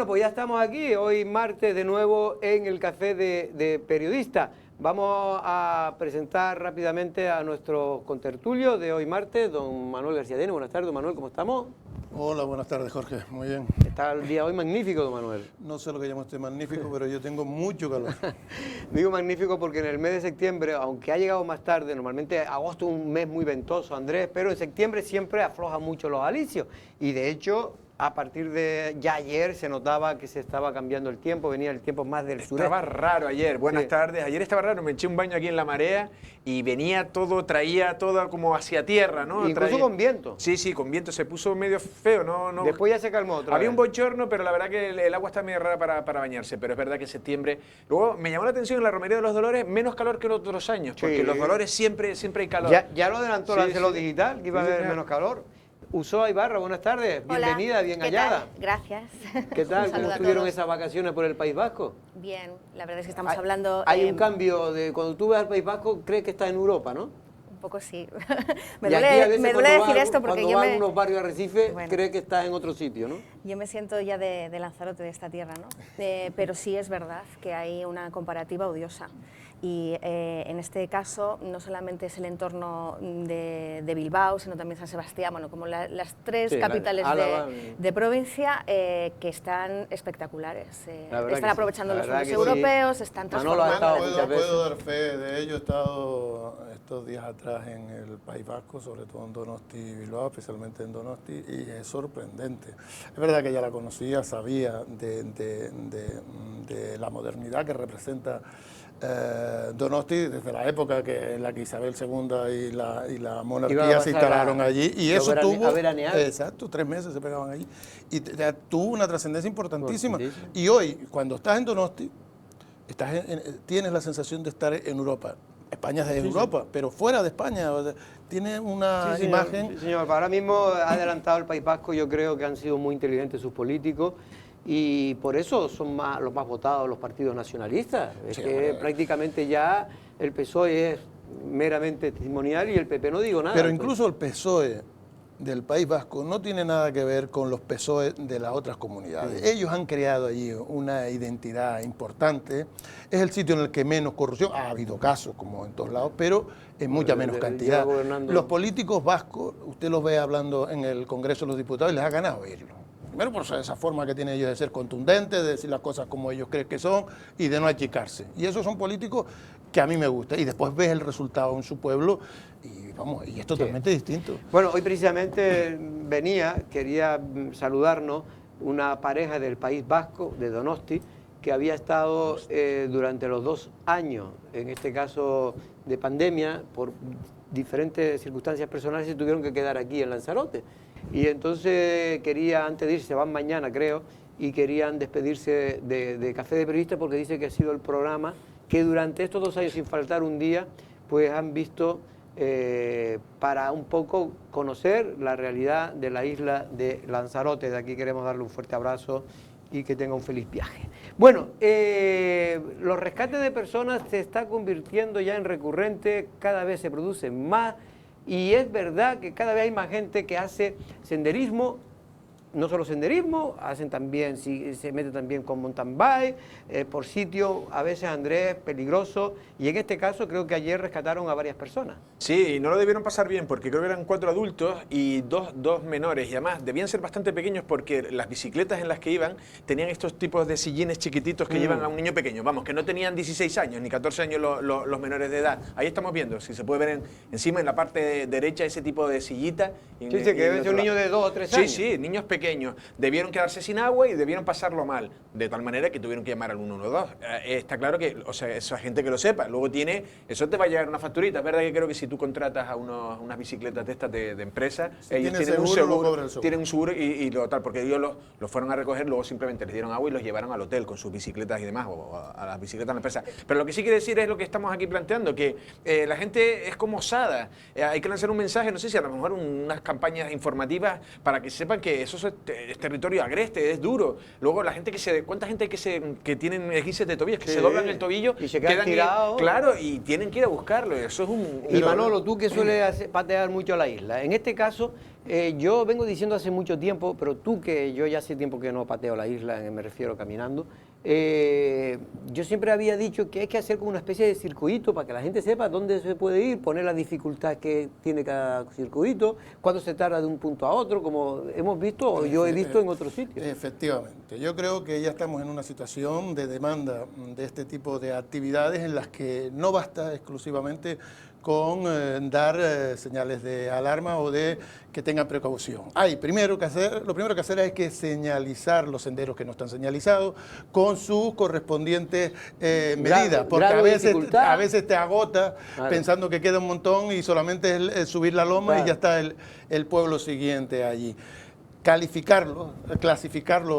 pues ya estamos aquí, hoy martes de nuevo en el Café de Periodista. Vamos a presentar rápidamente a nuestro contertulio de hoy martes, don Manuel García Dene. Buenas tardes, don Manuel, ¿cómo estamos? Hola, buenas tardes, Jorge. Muy bien. Está el día hoy magnífico, don Manuel. No sé lo que llama usted magnífico, pero yo tengo mucho calor. Digo magnífico porque en el mes de septiembre, aunque ha llegado más tarde, normalmente agosto es un mes muy ventoso, Andrés, pero en septiembre siempre afloja mucho los alisios. Y de hecho, a partir de ya ayer se notaba que se estaba cambiando el tiempo, venía el tiempo más del sureste. Estaba raro ayer, buenas tardes. Ayer estaba raro, me eché un baño aquí en la marea y venía todo, traía todo como hacia tierra, ¿no? Incluso con viento. Sí, sí, con viento, se puso medio feo, ¿no? Después ya se calmó otra Había vez. un bochorno, pero la verdad que el agua está medio rara para bañarse, pero es verdad que en septiembre... Luego me llamó la atención en la Romería de los Dolores, menos calor que los otros años, porque Sí. Los Dolores siempre hay calor. Ya lo adelantó Sí, Lancelot sí. Digital, que iba a Sí, haber señor. menos calor. Usó Ibarra, buenas tardes, bienvenida, bien hallada. Gracias. ¿Qué tal? Un ¿Cómo saludo a estuvieron todos. esas vacaciones por el País Vasco? Bien, la verdad es que estamos hablando... Hay un cambio de cuando tú vas al País Vasco, crees que estás en Europa, ¿no? Un poco sí. Y aquí a veces me cuando duele vas decir esto porque cuando yo vas a me, unos barrios de Arrecife, Bueno. crees que estás en otro sitio, ¿no? yo me siento ya de Lanzarote, de esta tierra, ¿no? Pero sí es verdad que hay una comparativa odiosa. Y en este caso no solamente es el entorno de Bilbao, sino también San Sebastián, bueno, como las tres Sí, capitales Álava, de provincia que están espectaculares. La verdad que Están sí, aprovechando la los verdad fondos que sí. europeos, están Manolo ha transformando estado la muchas ciudad. veces. Puedo dar fe de ello. He estado estos días atrás en el País Vasco, sobre todo en Donosti y Bilbao, especialmente en Donosti, y es sorprendente. Es verdad que ya la conocía, sabía de la modernidad que representa Donosti desde la época en la que Isabel II y la Iba a monarquía pasar se instalaron allí, y eso tuvo... a veranear. Exacto, 3 meses se pegaban allí, y tuvo una trascendencia importantísima. Importantísima. Y hoy, cuando estás en Donosti, tienes la sensación de estar en Europa. España es de Europa, pero fuera de España, o sea, tiene una Sí, señor. imagen... Sí, señor. Ahora mismo ha adelantado el País Vasco, yo creo que han sido muy inteligentes sus políticos y por eso son los más votados los partidos nacionalistas. Es Sí, que prácticamente ya el PSOE es meramente testimonial y el PP no digo nada. Pero incluso el PSOE del País Vasco no tiene nada que ver con los PSOE de las otras comunidades. Ellos han creado allí una identidad importante. Es el sitio en el que menos corrupción, ha habido casos como en todos lados, pero en mucha menos cantidad. Los políticos vascos, usted los ve hablando en el Congreso de los Diputados y les ha ganado oírlo. Primero por esa forma que tienen ellos de ser contundentes, de decir las cosas como ellos creen que son y de no achicarse. Y esos son políticos que a mí me gustan. Y después ves el resultado en su pueblo y vamos, y es totalmente distinto. Bueno, hoy precisamente quería saludarnos una pareja del País Vasco, de Donosti, que había estado durante los 2 años, en este caso de pandemia, por diferentes circunstancias personales, se tuvieron que quedar aquí en Lanzarote. Y entonces quería, antes de irse, se van mañana creo, y querían despedirse de Café de Periodista porque dice que ha sido el programa que durante estos 2 años, sin faltar un día, pues han visto para un poco conocer la realidad de la isla de Lanzarote. De aquí queremos darle un fuerte abrazo y que tenga un feliz viaje. Bueno, los rescates de personas se está convirtiendo ya en recurrente, cada vez se producen más y es verdad que cada vez hay más gente que hace senderismo. No solo senderismo, hacen también, se meten también con mountain bike, por sitio, a veces, Andrés, peligroso, y en este caso creo que ayer rescataron a varias personas. Sí, y no lo debieron pasar bien porque creo que eran 4 adultos y dos menores, y además debían ser bastante pequeños porque las bicicletas en las que iban tenían estos tipos de sillines chiquititos que llevan a un niño pequeño, vamos, que no tenían 16 años ni 14 años los menores de edad. Ahí estamos viendo, si se puede ver encima en la parte derecha ese tipo de sillita. Sí, que debe ser un niño de 2 o 3 años. Sí, niños pequeños. Debieron quedarse sin agua y debieron pasarlo mal, de tal manera que tuvieron que llamar al 112. Está claro que, o sea, esa gente que lo sepa, luego eso te va a llegar una facturita. Es verdad que creo que si tú contratas a unas bicicletas de estas de empresa, Si ellos tienen tienen un seguro, lo seguro, cobra el seguro. tienen un seguro y lo tal, porque ellos los fueron a recoger, luego simplemente les dieron agua y los llevaron al hotel con sus bicicletas y demás, o a las bicicletas de la empresa. Pero lo que sí quiere decir es lo que estamos aquí planteando, que la gente es como osada. Hay que lanzar un mensaje, no sé si a lo mejor unas campañas informativas para que sepan que eso es territorio agreste, es duro. Luego la gente ¿cuánta gente hay que tienen esguinces de tobillos, que se doblan el tobillo y se quedan tirados? Claro, y tienen que ir a buscarlo. Eso es Y Manolo, tú que sueles patear mucho la isla, en este caso Yo vengo diciendo hace mucho tiempo, pero tú que yo ya hace tiempo que no pateo la isla, me refiero caminando, yo siempre había dicho que hay que hacer como una especie de circuito para que la gente sepa dónde se puede ir, poner la dificultad que tiene cada circuito, cuándo se tarda de un punto a otro, como hemos visto o yo he visto en otros sitios. Efectivamente, yo creo que ya estamos en una situación de demanda de este tipo de actividades en las que no basta exclusivamente con dar señales de alarma o de que tengan precaución. Lo primero que hacer es que señalizar los senderos que no están señalizados con sus correspondientes medidas, porque a veces te agota pensando que queda un montón y solamente es el subir la loma y ya está el pueblo siguiente allí. Clasificarlo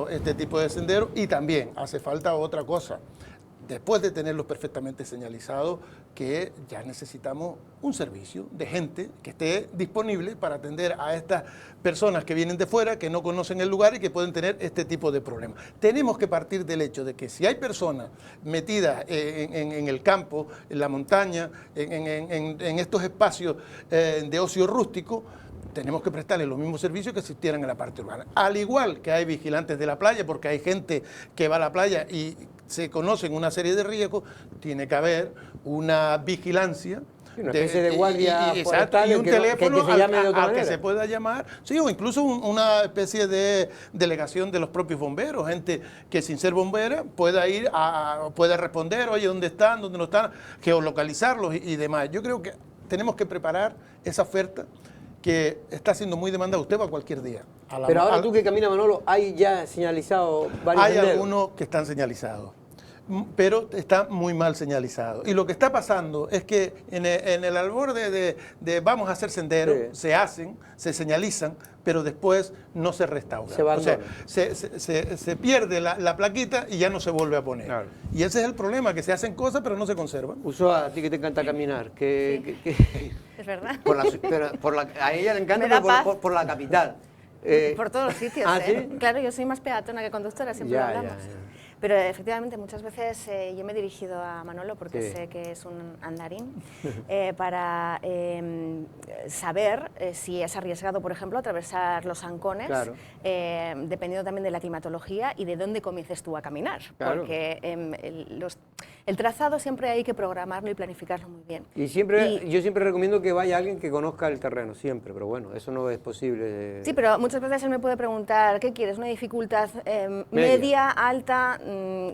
este tipo de senderos, y también hace falta otra cosa. Después de tenerlos perfectamente señalizados, que ya necesitamos un servicio de gente que esté disponible para atender a estas personas que vienen de fuera, que no conocen el lugar y que pueden tener este tipo de problemas. Tenemos que partir del hecho de que si hay personas metidas en el campo, en la montaña, en estos espacios de ocio rústico, tenemos que prestarles los mismos servicios que existieran en la parte urbana. Al igual que hay vigilantes de la playa, porque hay gente que va a la playa y se conocen una serie de riesgos, tiene que haber una vigilancia. Una especie de guardia forestal y un teléfono que se llame de otra al que manera. se pueda llamar, sí, o incluso una especie de delegación de los propios bomberos, gente que sin ser bombera pueda ir pueda responder, oye, ¿dónde están? ¿Dónde no están? Geolocalizarlos y demás. Yo creo que tenemos que preparar esa oferta que está siendo muy demandada. Usted va cualquier día. Pero ahora tú que caminas, Manolo, hay ya señalizado varios Hay senderos. algunos que están señalizados, pero está muy mal señalizado. Y lo que está pasando es que en el albor de vamos a hacer senderos, sí, se señalizan, pero después no se restauran. Se abandonan. O sea, se pierde la plaquita y ya no se vuelve a poner. Claro. Y ese es el problema, que se hacen cosas pero no se conservan. Uso a ti que te encanta caminar, Es verdad. A ella le encanta Me da pero paz. por la capital. Por todos los sitios, ¿Ah, ¿eh? sí? Claro, yo soy más peatona que conductora, siempre Ya, lo hablamos. ya. Pero efectivamente muchas veces yo me he dirigido a Manolo, porque Sí. sé que es un andarín, para saber si es arriesgado, por ejemplo, atravesar los ancones, Claro. dependiendo también de la climatología y de dónde comiences tú a caminar. Claro. Porque el trazado siempre hay que programarlo y planificarlo muy bien. Y yo siempre recomiendo que vaya alguien que conozca el terreno, siempre, pero bueno, eso no es posible. Sí, pero muchas veces él me puede preguntar, ¿qué quieres? ¿Una dificultad media, alta?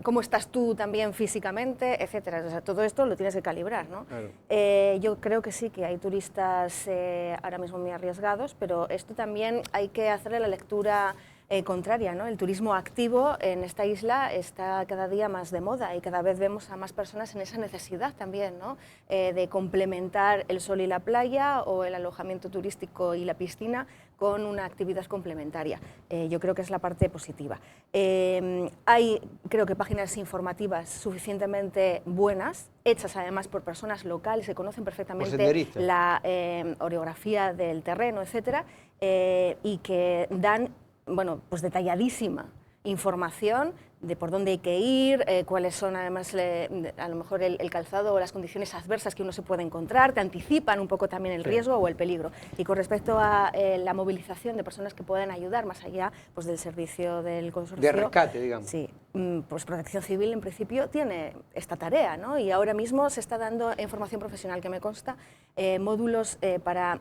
¿Cómo estás tú también físicamente? Etcétera. O sea, todo esto lo tienes que calibrar, ¿no? Claro. Yo creo que sí, que hay turistas ahora mismo muy arriesgados, pero esto también hay que hacerle la lectura contraria, ¿no? El turismo activo en esta isla está cada día más de moda y cada vez vemos a más personas en esa necesidad también, ¿no? De complementar el sol y la playa, o el alojamiento turístico y la piscina con una actividad complementaria. Yo creo que es la parte positiva. Hay, creo que, páginas informativas suficientemente buenas, hechas además por personas locales que conocen perfectamente la orografía del terreno, etcétera, y que dan, bueno, pues detalladísima información de por dónde hay que ir, cuáles son además a lo mejor el calzado o las condiciones adversas que uno se puede encontrar, te anticipan un poco también el riesgo o el peligro. Y con respecto a la movilización de personas que pueden ayudar más allá, pues, del servicio del consorcio de rescate, digamos. Sí, pues Protección Civil en principio tiene esta tarea, ¿no? Y ahora mismo se está dando, en formación profesional que me consta, módulos para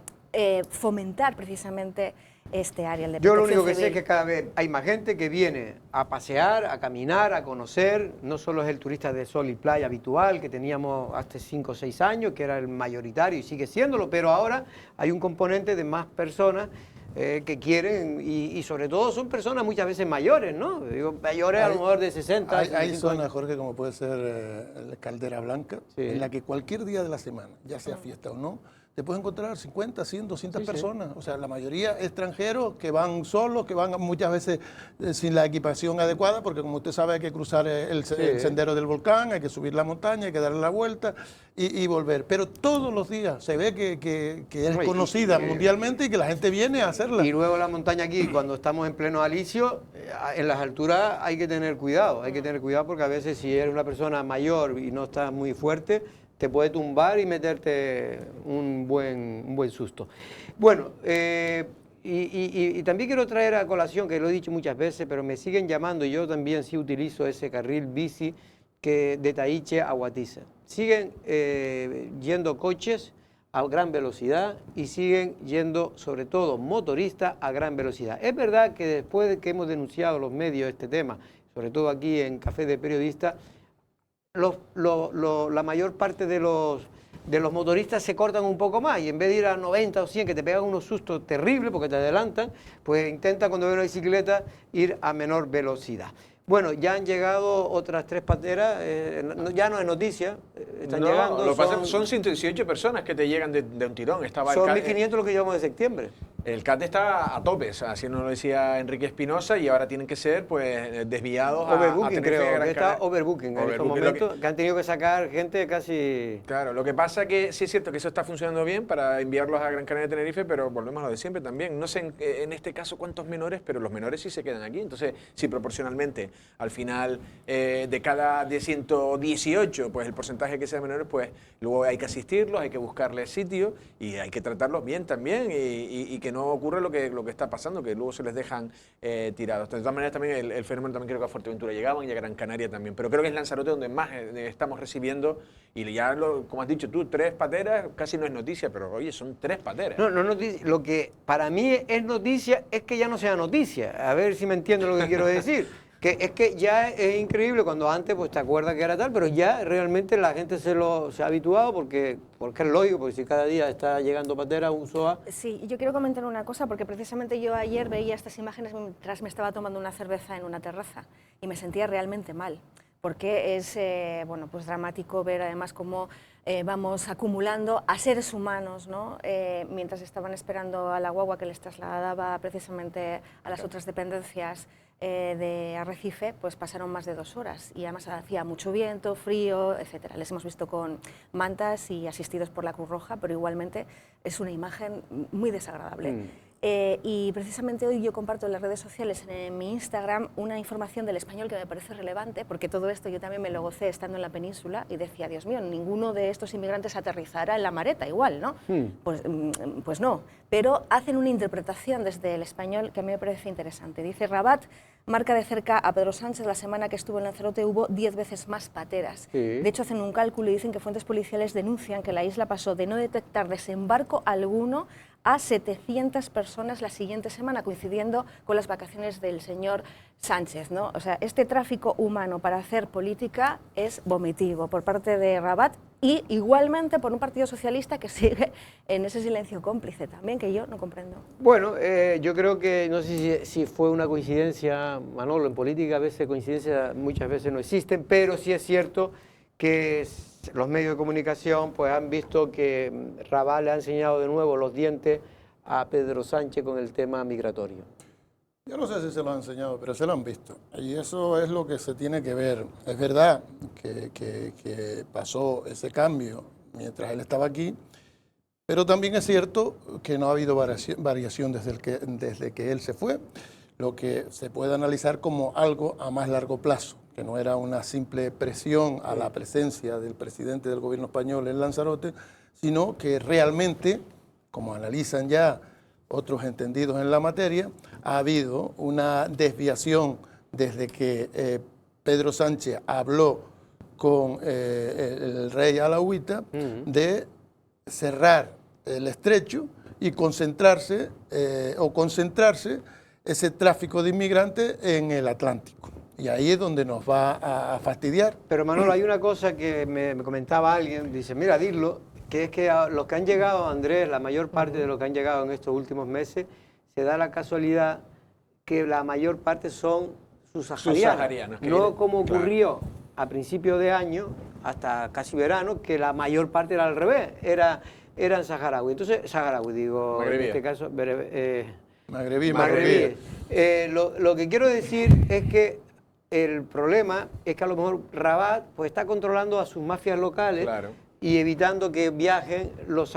fomentar precisamente este área, el de Yo protección lo único que sé civil. es que cada vez hay más gente que viene a pasear, a caminar, a conocer. No solo es el turista de sol y playa habitual que teníamos hace 5 o 6 años, que era el mayoritario y sigue siéndolo, pero ahora hay un componente de más personas que quieren, y sobre todo son personas muchas veces mayores, ¿no? Digo, mayores a lo mejor de 60, Hay 65 zonas, años. Jorge, como puede ser la Caldera Blanca, Sí. en la que cualquier día de la semana, ya sea fiesta o no, te puedes encontrar 50, 100, 200 personas. O sea, la mayoría extranjeros que van solos, que van muchas veces sin la equipación adecuada, porque como usted sabe hay que cruzar el sendero del volcán, hay que subir la montaña, hay que darle la vuelta y volver. Pero todos los días se ve que es conocida mundialmente y que la gente viene a hacerla. Y luego la montaña aquí, cuando estamos en pleno alicio, en las alturas hay que tener cuidado porque a veces si eres una persona mayor y no estás muy fuerte, te puede tumbar y meterte un buen susto. Bueno, Y también quiero traer a colación, que lo he dicho muchas veces, pero me siguen llamando, y yo también sí utilizo ese carril bici que de Taíche a Guatiza. Siguen yendo coches a gran velocidad y siguen yendo, sobre todo, motoristas a gran velocidad. Es verdad que después de que hemos denunciado los medios este tema, sobre todo aquí en Café de Periodistas, la mayor parte de los motoristas se cortan un poco más y en vez de ir a 90 o 100 que te pegan unos sustos terribles porque te adelantan, pues intenta cuando ven una bicicleta ir a menor velocidad. Bueno, ya han llegado otras 3 pateras, ya no es noticia, están llegando. Lo que pasa es que son 118 personas que te llegan de un tirón. Son 1.500 lo que llevamos de septiembre. El CAT está a tope, así nos lo decía Enrique Espinosa, y ahora tienen que ser pues desviados a overbooking, Tenerife, creo, Gran que está Canaria. overbooking en estos momentos, que han tenido que sacar gente casi... Claro, lo que pasa que sí es cierto que eso está funcionando bien para enviarlos a Gran Canaria y Tenerife, pero volvemos a lo de siempre también. No sé en este caso cuántos menores, pero los menores sí se quedan aquí. Entonces, si proporcionalmente al final de cada de 118, pues el porcentaje que sea de menores, pues luego hay que asistirlos, hay que buscarles sitio y hay que tratarlos bien también y que no ocurra lo que está pasando, que luego se les dejan tirados. De todas maneras, también el fenómeno también creo que a Fuerteventura llegaban y a Gran Canaria también, pero creo que es Lanzarote donde más estamos recibiendo y ya, como has dicho tú, 3 pateras, casi no es noticia, pero oye, son 3 pateras. No noticia. Lo que para mí es noticia es que ya no sea noticia. A ver si me entiendo lo que quiero decir. Que es que ya es increíble cuando antes pues te acuerdas que era tal, pero ya realmente la gente se ha habituado porque es lógico, porque si cada día está llegando patera, un SOA... Sí, yo quiero comentar una cosa, porque precisamente yo ayer veía estas imágenes mientras me estaba tomando una cerveza en una terraza y me sentía realmente mal, porque es bueno, pues dramático ver además cómo vamos acumulando a seres humanos, ¿no? Mientras estaban esperando a la guagua que les trasladaba precisamente a las otras dependencias de Arrecife, pues pasaron más de 2 horas y además hacía mucho viento, frío, etcétera. Les hemos visto con mantas y asistidos por la Cruz Roja, pero igualmente es una imagen muy desagradable. Y precisamente hoy yo comparto en las redes sociales, en mi Instagram, una información del Español que me parece relevante, porque todo esto yo también me lo gocé estando en la península y decía, Dios mío, ninguno de estos inmigrantes aterrizará en La Mareta igual, ¿no? Pues no, pero hacen una interpretación desde el Español que a mí me parece interesante. Dice, Rabat marca de cerca a Pedro Sánchez. La semana que estuvo en Lanzarote hubo 10 veces más pateras. Sí. De hecho, hacen un cálculo y dicen que fuentes policiales denuncian que la isla pasó de no detectar desembarco alguno a 700 personas la siguiente semana, coincidiendo con las vacaciones del señor Sánchez, ¿no? O sea, este tráfico humano para hacer política es vomitivo por parte de Rabat y igualmente por un partido socialista que sigue en ese silencio cómplice también, que yo no comprendo. Bueno, yo creo que, no sé si fue una coincidencia, Manolo, en política a veces coincidencias muchas veces no existen, pero sí es cierto que los medios de comunicación pues han visto que Rabat le ha enseñado de nuevo los dientes a Pedro Sánchez con el tema migratorio. Yo no sé si se lo han enseñado, pero se lo han visto. Y eso es lo que se tiene que ver. Es verdad que pasó ese cambio mientras él estaba aquí, pero también es cierto que no ha habido variación desde que él se fue, lo que se puede analizar como algo a más largo plazo, que no era una simple presión a la presencia del presidente del gobierno español en Lanzarote, sino que realmente, como analizan ya otros entendidos en la materia, ha habido una desviación desde que Pedro Sánchez habló con el rey alauita de cerrar el estrecho y concentrarse ese tráfico de inmigrantes en el Atlántico. Y ahí es donde nos va a fastidiar. Pero Manolo, hay una cosa que me comentaba alguien, dice, mira, dilo, que es que a los que han llegado, Andrés, la mayor parte de los que han llegado en estos últimos meses, se da la casualidad que la mayor parte son subsaharianos. No como ocurrió a principios de año, hasta casi verano, que la mayor parte era al revés, eran saharauis. Entonces, en este caso, magrebí. Lo que quiero decir es que el problema es que a lo mejor Rabat pues, está controlando a sus mafias locales y evitando que viajen los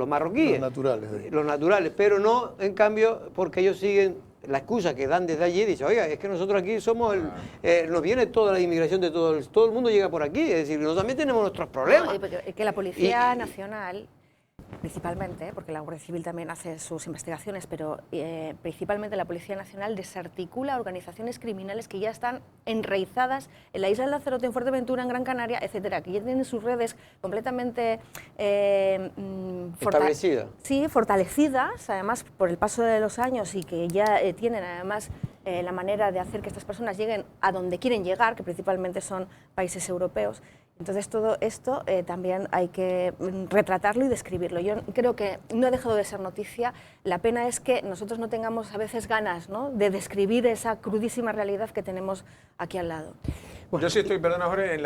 marroquíes. Los naturales, pero no, en cambio, porque ellos siguen la excusa que dan desde allí, dice, oiga, es que nosotros aquí somos, nos viene toda la inmigración de todo el mundo llega por aquí, es decir, nosotros también tenemos nuestros problemas. No, que la Policía Nacional principalmente, porque la Guardia Civil también hace sus investigaciones, pero principalmente la Policía Nacional desarticula organizaciones criminales que ya están enraizadas en la isla de Lanzarote, en Fuerteventura, en Gran Canaria, etcétera, que ya tienen sus redes completamente establecidas. Sí, fortalecidas, además por el paso de los años, y que ya tienen además la manera de hacer que estas personas lleguen a donde quieren llegar, que principalmente son países europeos. Entonces todo esto también hay que retratarlo y describirlo. Yo creo que no ha dejado de ser noticia. La pena es que nosotros no tengamos a veces ganas, ¿no?, de describir esa crudísima realidad que tenemos aquí al lado. Yo sí estoy, perdona Jorge,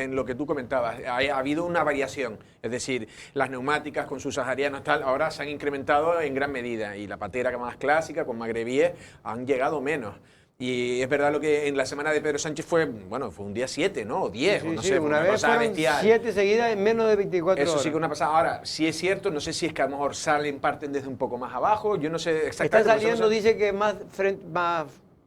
en lo que tú comentabas. Ha habido una variación, es decir, las neumáticas con sus saharianos tal, ahora se han incrementado en gran medida, y la patera más clásica con magrebíes han llegado menos. Y es verdad lo que en la semana de Pedro Sánchez fue, bueno, fue un día 7, ¿no? O 10, Sí, o no sí, sé, una vez cosa fueron bestial. 7 seguidas en menos de 24 horas. Eso sí que una pasada. Ahora, sí es cierto, no sé si es que a lo mejor salen, parten desde un poco más abajo, yo no sé exactamente. Está saliendo, dice que más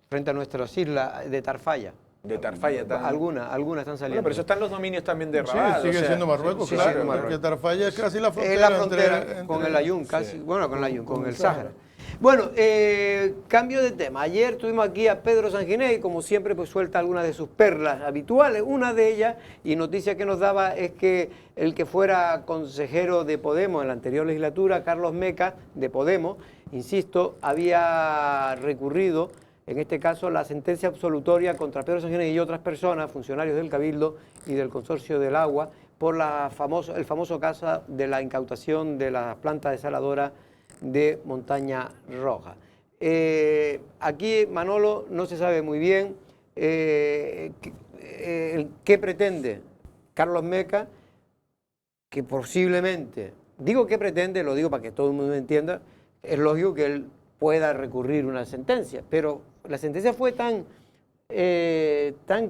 frente a nuestras islas de Tarfaya. De Tarfaya. Algunas están saliendo. Bueno, pero eso están los dominios también de Sí, Rabat. sigue o sea, siendo Marruecos, sí, claro, sigue porque Marruecos. Tarfaya es casi la frontera, Es la frontera entre con el Ayun, casi, sí. bueno, con el Ayun, con el Sáhara. Sáhara. Bueno, cambio de tema. Ayer tuvimos aquí a Pedro Sanginés y como siempre pues suelta algunas de sus perlas habituales. Una de ellas, y noticia que nos daba, es que el que fuera consejero de Podemos en la anterior legislatura, Carlos Meca, de Podemos, insisto, había recurrido, en este caso, la sentencia absolutoria contra Pedro Sanginés y otras personas, funcionarios del Cabildo y del Consorcio del Agua, por el famoso caso de la incautación de la planta desaladora de Montaña Roja. Aquí, Manolo, no se sabe muy bien qué pretende Carlos Meca, que posiblemente, digo qué pretende, lo digo para que todo el mundo entienda, es lógico que él pueda recurrir una sentencia, pero la sentencia fue tan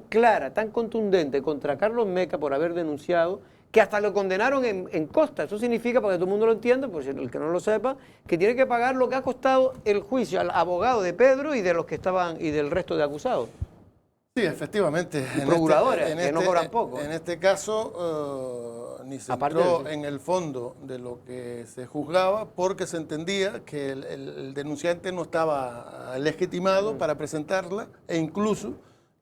clara, tan contundente contra Carlos Meca por haber denunciado, que hasta lo condenaron en costa. Eso significa, para que todo el mundo lo entienda, por si el que no lo sepa, que tiene que pagar lo que ha costado el juicio al abogado de Pedro y de los que estaban y del resto de acusados. Sí, efectivamente. Y procuradores, que no cobran poco. En este caso, ni se Aparte entró de eso, en el fondo de lo que se juzgaba, porque se entendía que el denunciante no estaba legitimado para presentarla, e incluso,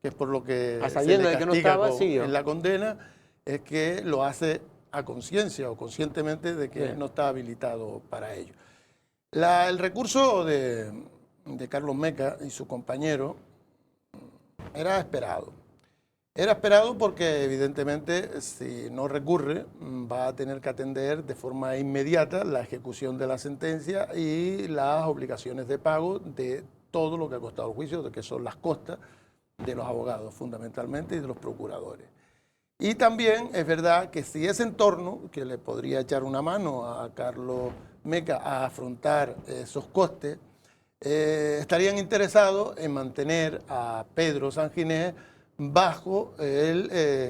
que es por lo que a se sabiendo le de que no castiga estaba, siguió. en la condena, es que lo hace a conciencia o conscientemente de que Bien. no está habilitado para ello. El recurso de Carlos Meca y su compañero era esperado. Era esperado porque evidentemente si no recurre va a tener que atender de forma inmediata la ejecución de la sentencia y las obligaciones de pago de todo lo que ha costado el juicio, de que son las costas de los abogados fundamentalmente y de los procuradores. Y también es verdad que si ese entorno, que le podría echar una mano a Carlos Meca a afrontar esos costes, estarían interesados en mantener a Pedro Sanginés bajo la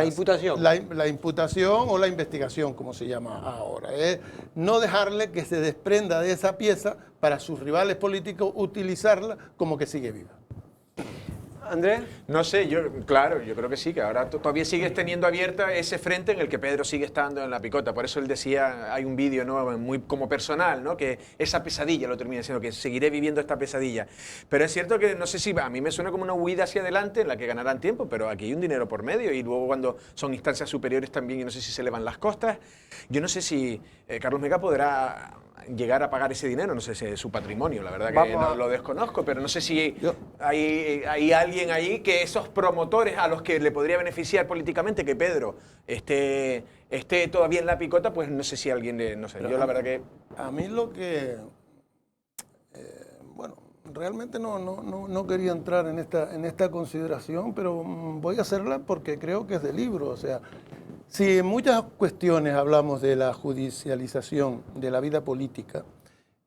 imputación. La imputación o la investigación, como se llama ahora. No dejarle que se desprenda de esa pieza para sus rivales políticos utilizarla como que sigue viva. Andrés. No sé, yo creo que sí, que ahora todavía sigues teniendo abierta ese frente en el que Pedro sigue estando en la picota. Por eso él decía, hay un vídeo, ¿no?, muy como personal, ¿no?, que esa pesadilla lo termina diciendo, que seguiré viviendo esta pesadilla. Pero es cierto que no sé si a mí me suena como una huida hacia adelante en la que ganarán tiempo, pero aquí hay un dinero por medio y luego cuando son instancias superiores también, y no sé si se elevan las costas, yo no sé si Carlos Meca podrá llegar a pagar ese dinero, no sé si es su patrimonio, la verdad que no lo desconozco, pero no sé si hay alguien ahí que esos promotores a los que le podría beneficiar políticamente que Pedro esté todavía en la picota, pues no sé si alguien no sé, pero yo la verdad que... A mí lo que... bueno, realmente no quería entrar en esta consideración, pero voy a hacerla porque creo que es de libro, o sea... Si en muchas cuestiones hablamos de la judicialización de la vida política,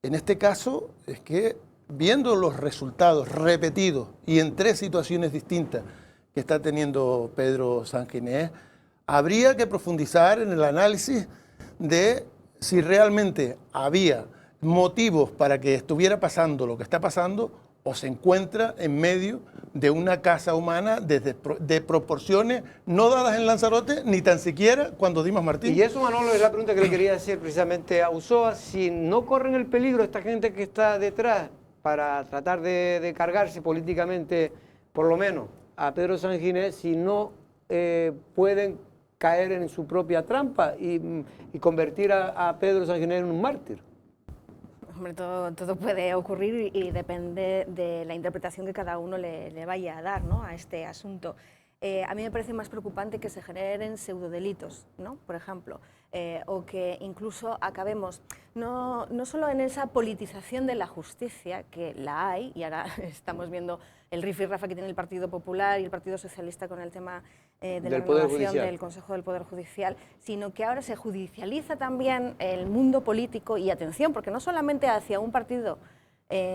en este caso es que viendo los resultados repetidos y en 3 situaciones distintas que está teniendo Pedro Sanginés, habría que profundizar en el análisis de si realmente había motivos para que estuviera pasando lo que está pasando o se encuentra en medio de una casa humana de proporciones no dadas en Lanzarote, ni tan siquiera cuando Dimas Martín. Y eso, Manolo, es la pregunta que le quería hacer precisamente a Ulloa, si no corren el peligro esta gente que está detrás para tratar de cargarse políticamente, por lo menos, a Pedro Sanginés, si no pueden caer en su propia trampa y convertir a Pedro Sanginés en un mártir. Hombre, todo puede ocurrir y depende de la interpretación que cada uno le vaya a dar, ¿no?, a este asunto. A mí me parece más preocupante que se generen pseudodelitos, ¿no?, por ejemplo, o que incluso acabemos no solo en esa politización de la justicia, que la hay, y ahora estamos viendo el rifirrafe que tiene el Partido Popular y el Partido Socialista con el tema de la renovación del Consejo del Poder Judicial, sino que ahora se judicializa también el mundo político, y atención, porque no solamente hacia un partido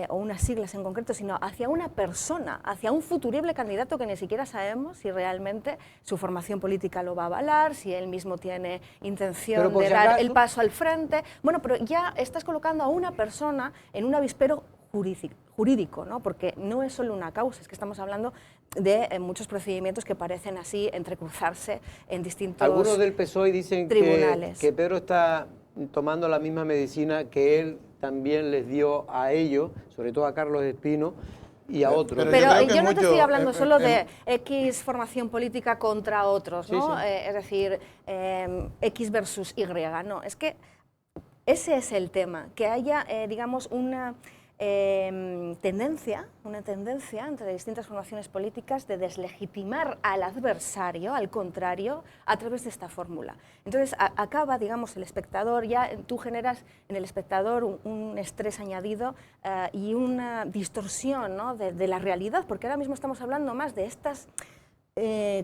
o unas siglas en concreto, sino hacia una persona, hacia un futurible candidato que ni siquiera sabemos si realmente su formación política lo va a avalar, si él mismo tiene intención de dar el paso al frente. Bueno, pero ya estás colocando a una persona en un avispero jurídico, ¿no?, porque no es solo una causa, es que estamos hablando de muchos procedimientos que parecen así entrecruzarse en distintos Algunos del PSOE dicen tribunales. que Pedro está tomando la misma medicina que él también les dio a ellos, sobre todo a Carlos Espino y a otros. Pero yo no te estoy hablando solo de X formación política contra otros, ¿no? Sí, sí. Es decir, X versus Y, no, es que ese es el tema, que haya, digamos, una tendencia entre distintas formaciones políticas de deslegitimar al adversario, al contrario, a través de esta fórmula. Entonces acaba, digamos, el espectador, ya tú generas en el espectador un estrés añadido y una distorsión, ¿no?, de la realidad, porque ahora mismo estamos hablando más de estas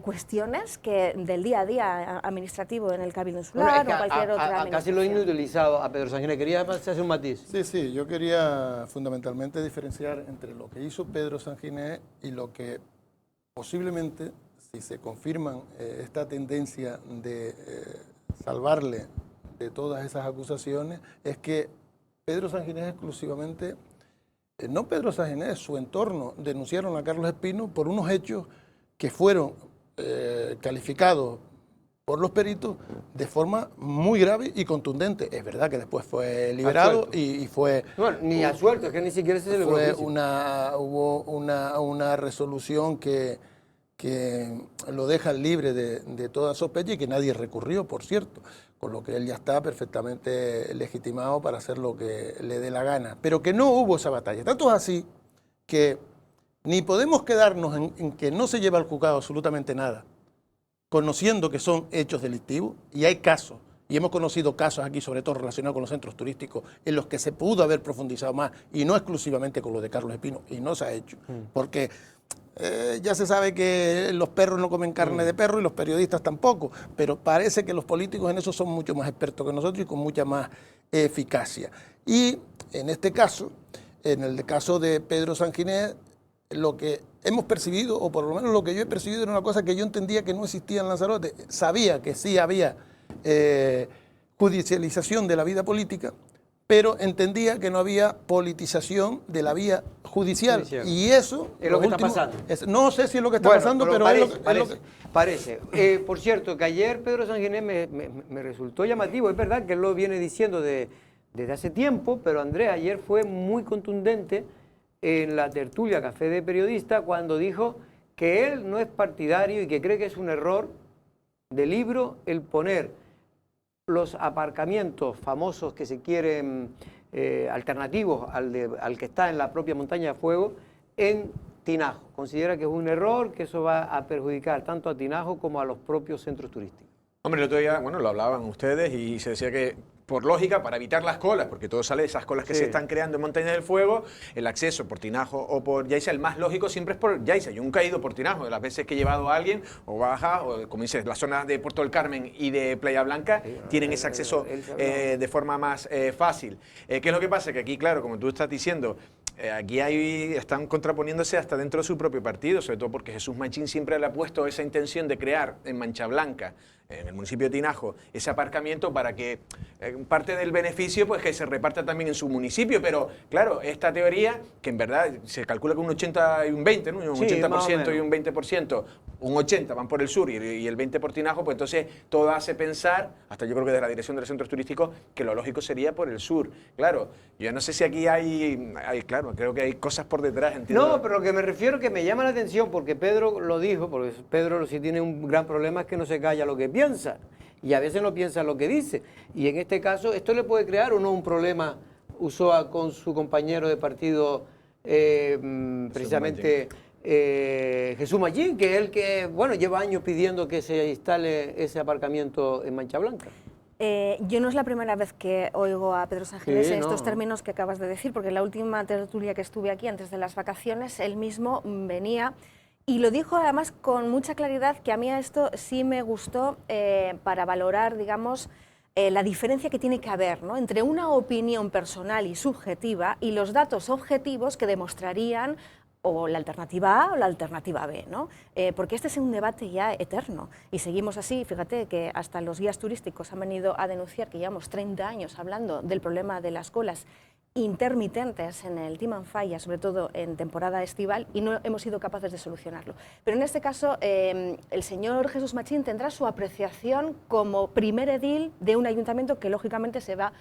cuestiones que del día a día administrativo en el Cabildo Insular, bueno, o cualquier otra administración. Casi lo he inutilizado a Pedro Sanginés. ¿Quería hacer un matiz? Sí, yo quería fundamentalmente diferenciar entre lo que hizo Pedro Sanginés y lo que posiblemente, si se confirman esta tendencia de salvarle de todas esas acusaciones, es que Pedro Sanginés exclusivamente, no Pedro Sanginés, su entorno, denunciaron a Carlos Espino por unos hechos que fueron calificados por los peritos de forma muy grave y contundente. Es verdad que después fue liberado y fue... Bueno, ni absuelto, es que ni siquiera se le hubo una resolución que lo deja libre de toda sospecha y que nadie recurrió, por cierto, con lo que él ya está perfectamente legitimado para hacer lo que le dé la gana. Pero que no hubo esa batalla. Tanto es así que ni podemos quedarnos en que no se lleva al juzgado absolutamente nada, conociendo que son hechos delictivos, y hay casos, y hemos conocido casos aquí, sobre todo relacionados con los centros turísticos, en los que se pudo haber profundizado más, y no exclusivamente con lo de Carlos Espino, y no se ha hecho, porque ya se sabe que los perros no comen carne de perro y los periodistas tampoco, pero parece que los políticos en eso son mucho más expertos que nosotros y con mucha más eficacia. Y en este caso, en el caso de Pedro Sanginés, lo que hemos percibido, o por lo menos lo que yo he percibido, era una cosa que yo entendía que no existía en Lanzarote. Sabía que sí había judicialización de la vida política, pero entendía que no había politización de la vía judicial. Y eso es lo que está pasando. No sé si es lo que está pasando, pero parece. Por cierto, que ayer Pedro Sanginés me resultó llamativo. Es verdad que él lo viene diciendo desde hace tiempo, pero Andrés ayer fue muy contundente en la tertulia Café de Periodista cuando dijo que él no es partidario y que cree que es un error de libro el poner los aparcamientos famosos que se quieren alternativos al que está en la propia Montaña de Fuego en Tinajo. Considera que es un error, que eso va a perjudicar tanto a Tinajo como a los propios centros turísticos. Hombre, el otro día, bueno, lo hablaban ustedes y se decía que, por lógica, para evitar las colas, porque todo sale de esas colas que se están creando en Montaña del Fuego, el acceso por Tinajo o por Yaiza, el más lógico siempre es por Yaiza. Yo nunca he ido por Tinajo, de las veces que he llevado a alguien, o baja, o como dices, la zona de Puerto del Carmen y de Playa Blanca tienen ese acceso de forma más fácil. ¿Qué es lo que pasa? Que aquí, claro, como tú estás diciendo, aquí están contraponiéndose hasta dentro de su propio partido, sobre todo porque Jesús Machín siempre le ha puesto esa intención de crear en Mancha Blanca en el municipio de Tinajo ese aparcamiento para que parte del beneficio pues que se reparta también en su municipio, pero claro, esta teoría que en verdad se calcula que un 80 y un 20, ¿no? Un Sí, 80% y un 20%, un 80 van por el sur y el 20 por Tinajo, pues entonces todo hace pensar, hasta yo creo que desde la dirección de los centros turísticos, que lo lógico sería por el sur. Claro, yo no sé si aquí hay claro, creo que hay cosas por detrás, entiendo. No, pero lo que me refiero que me llama la atención, porque Pedro lo dijo, porque Pedro sí tiene un gran problema, es que no se calla lo que piensa, y a veces no piensa lo que dice. Y en este caso, esto le puede crear o no un problema Ulloa con su compañero de partido, precisamente Jesús Machín, que es el que, bueno, lleva años pidiendo que se instale ese aparcamiento en Mancha Blanca. Yo no es la primera vez que oigo a Pedro Sanginés en estos no. términos que acabas de decir, porque la última tertulia que estuve aquí antes de las vacaciones, él mismo venía y lo dijo además con mucha claridad, que a mí esto sí me gustó para valorar, digamos, la diferencia que tiene que haber, ¿no?, entre una opinión personal y subjetiva y los datos objetivos que demostrarían o la alternativa A o la alternativa B, ¿no? Porque este es un debate ya eterno y seguimos así. Fíjate que hasta los guías turísticos han venido a denunciar que llevamos 30 años hablando del problema de las colas intermitentes en el Timanfaya, sobre todo en temporada estival, y no hemos sido capaces de solucionarlo. Pero en este caso, el señor Jesús Machín tendrá su apreciación como primer edil de un ayuntamiento que lógicamente se va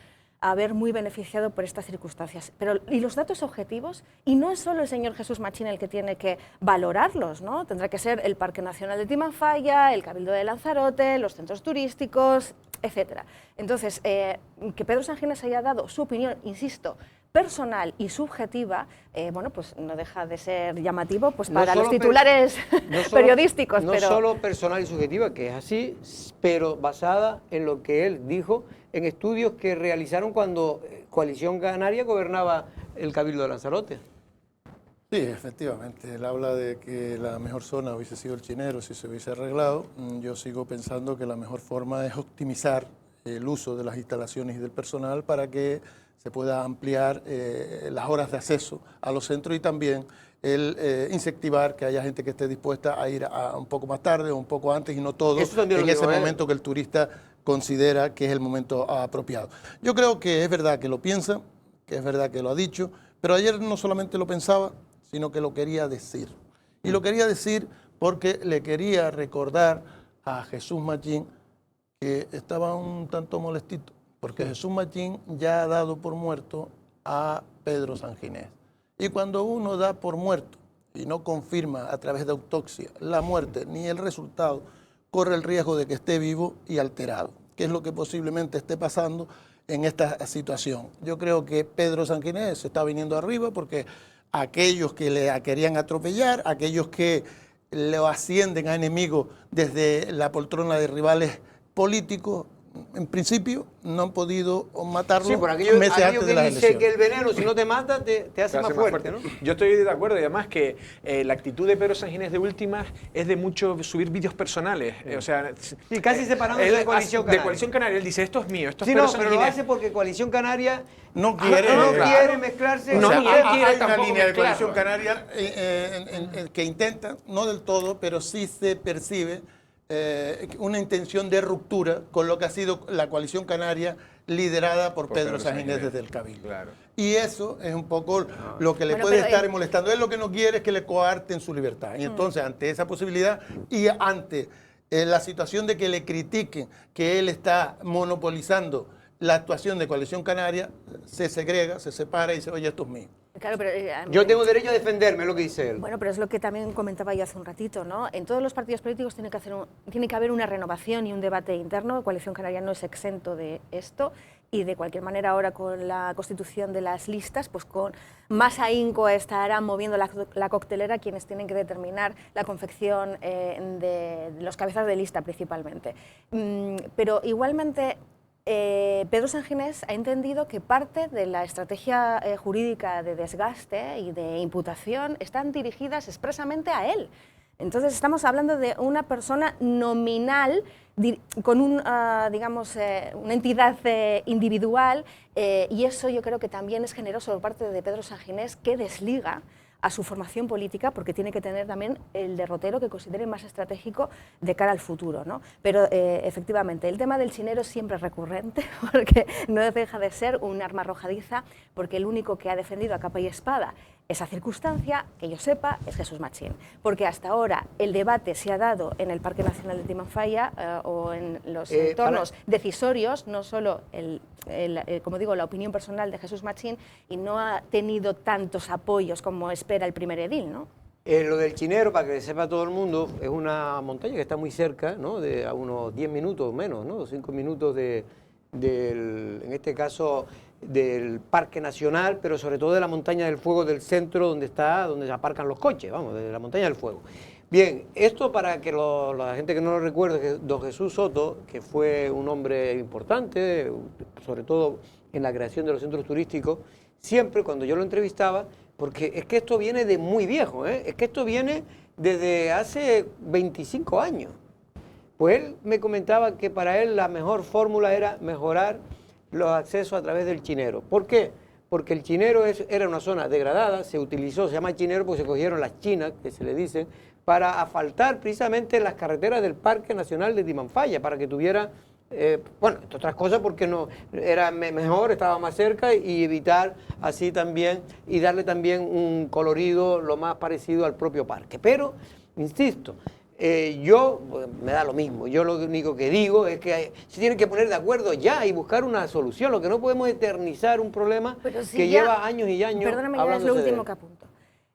a ver muy beneficiado por estas circunstancias. Pero, ¿y los datos objetivos? Y no es solo el señor Jesús Machín el que tiene que valorarlos, ¿no? Tendrá que ser el Parque Nacional de Timanfaya, el Cabildo de Lanzarote, los centros turísticos, etcétera. Entonces, que Pedro Sanginés haya dado su opinión, insisto, personal y subjetiva, bueno, pues no deja de ser llamativo pues para los titulares periodísticos. No pero solo personal y subjetiva, que es así, pero basada en lo que él dijo en estudios que realizaron cuando Coalición Canaria gobernaba el Cabildo de Lanzarote. Sí, efectivamente. Él habla de que la mejor zona hubiese sido el Chinero si se hubiese arreglado. Yo sigo pensando que la mejor forma es optimizar el uso de las instalaciones y del personal para que se pueda ampliar las horas de acceso a los centros y también el incentivar que haya gente que esté dispuesta a ir un poco más tarde o un poco antes y no todo en ese momento que el turista considera que es el momento apropiado. Yo creo que es verdad que lo piensa, que es verdad que lo ha dicho, pero ayer no solamente lo pensaba, sino que lo quería decir. Y lo quería decir porque le quería recordar a Jesús Machín que estaba un tanto molestito, porque Jesús Machín ya ha dado por muerto a Pedro Sanginés. Y cuando uno da por muerto y no confirma a través de autopsia la muerte ni el resultado, corre el riesgo de que esté vivo y alterado, que es lo que posiblemente esté pasando en esta situación. Yo creo que Pedro Sanginés se está viniendo arriba porque aquellos que le querían atropellar, aquellos que lo ascienden a enemigo desde la poltrona de rivales políticos, en principio no han podido matarlo meses antes de las elecciones. Dice que el veneno, si no te mata, te hace más fuerte, ¿no? Yo estoy de acuerdo y además que la actitud de Pedro Sanginés de últimas es de mucho subir vídeos personales. O sea, y casi separándose de Coalición Canaria. De Coalición Canaria, él dice, esto es mío, esto es sí, Pedro no, Sanginés. pero lo hace porque Coalición Canaria no quiere mezclarse. No, hay una línea de Coalición Canaria que intenta, no del todo, pero sí se percibe una intención de ruptura con lo que ha sido la Coalición Canaria liderada por Pedro Sanginés desde el Cabildo. Claro. Y eso es un poco lo que le puede estar molestando. Él lo que no quiere es que le coarten su libertad. Y entonces, ante esa posibilidad y ante la situación de que le critiquen que él está monopolizando la actuación de Coalición Canaria, se segrega, se separa y dice, oye, esto es mío. Claro, pero, yo tengo derecho a defenderme, es lo que dice él. Bueno, pero es lo que también comentaba yo hace un ratito, ¿no? En todos los partidos políticos tiene que haber una renovación y un debate interno. Coalición Canaria no es exento de esto y de cualquier manera ahora con la constitución de las listas, pues con más ahínco estarán moviendo la coctelera quienes tienen que determinar la confección de los cabezas de lista principalmente. Pero igualmente Pedro Sanginés ha entendido que parte de la estrategia jurídica de desgaste y de imputación están dirigidas expresamente a él. Entonces estamos hablando de una persona nominal con digamos, una entidad individual y eso yo creo que también es generoso por parte de Pedro Sanginés, que desliga a su formación política, porque tiene que tener también el derrotero que considere más estratégico de cara al futuro, ¿no? Pero efectivamente, el tema del chinero siempre es recurrente, porque no deja de ser un arma arrojadiza, porque el único que ha defendido a capa y espada esa circunstancia, que yo sepa, es Jesús Machín, porque hasta ahora el debate se ha dado en el Parque Nacional de Timanfaya o en los entornos decisorios, no solo como digo, la opinión personal de Jesús Machín, y no ha tenido tantos apoyos como espera el primer edil, ¿no? Lo del Chinero, para que sepa todo el mundo, es una montaña que está muy cerca, ¿no? A unos 10 minutos menos, ¿no? 5 minutos en este caso, del Parque Nacional, pero sobre todo de la Montaña del Fuego del centro, donde se aparcan los coches, vamos, de la Montaña del Fuego. Bien, esto para que la gente que no lo recuerde, que don Jesús Soto, que fue un hombre importante, sobre todo en la creación de los centros turísticos, siempre cuando yo lo entrevistaba, porque es que esto viene de muy viejo, es que esto viene desde hace 25 años. Pues él me comentaba que para él la mejor fórmula era mejorar los accesos a través del Chinero. ¿Por qué? Porque el Chinero era una zona degradada, se llama Chinero porque se cogieron las chinas, que se le dicen, para asfaltar precisamente las carreteras del Parque Nacional de Timanfaya, para que tuviera, bueno, entre otras cosas porque no era mejor, estaba más cerca, y evitar así también, y darle también un colorido lo más parecido al propio parque. Pero, insisto, me da lo mismo, yo lo único que digo es que se tienen que poner de acuerdo ya y buscar una solución. Lo que no podemos eternizar un problema que lleva años y años. Perdóname, ya es lo último que apunto.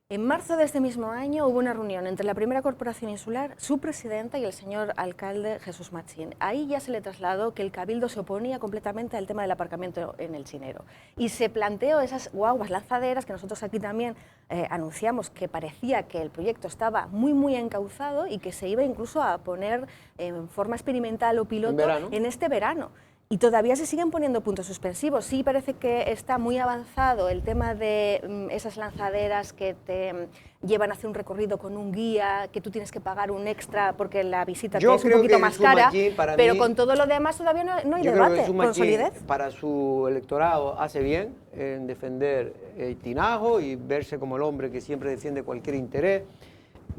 En marzo de este mismo año hubo una reunión entre la primera corporación insular, su presidenta y el señor alcalde Jesús Machín. Ahí ya se le trasladó que el Cabildo se oponía completamente al tema del aparcamiento en el Chinero. Y se planteó esas guaguas lanzaderas que nosotros aquí también anunciamos, que parecía que el proyecto estaba muy encauzado y que se iba incluso a poner en forma experimental o piloto en este verano. Y todavía se siguen poniendo puntos suspensivos. Sí parece que está muy avanzado el tema de esas lanzaderas que te llevan a hacer un recorrido con un guía, que tú tienes que pagar un extra porque la visita te es un poquito más cara, pero con todo lo demás todavía no hay debate con solidez. Para su electorado hace bien en defender el Tinajo y verse como el hombre que siempre defiende cualquier interés.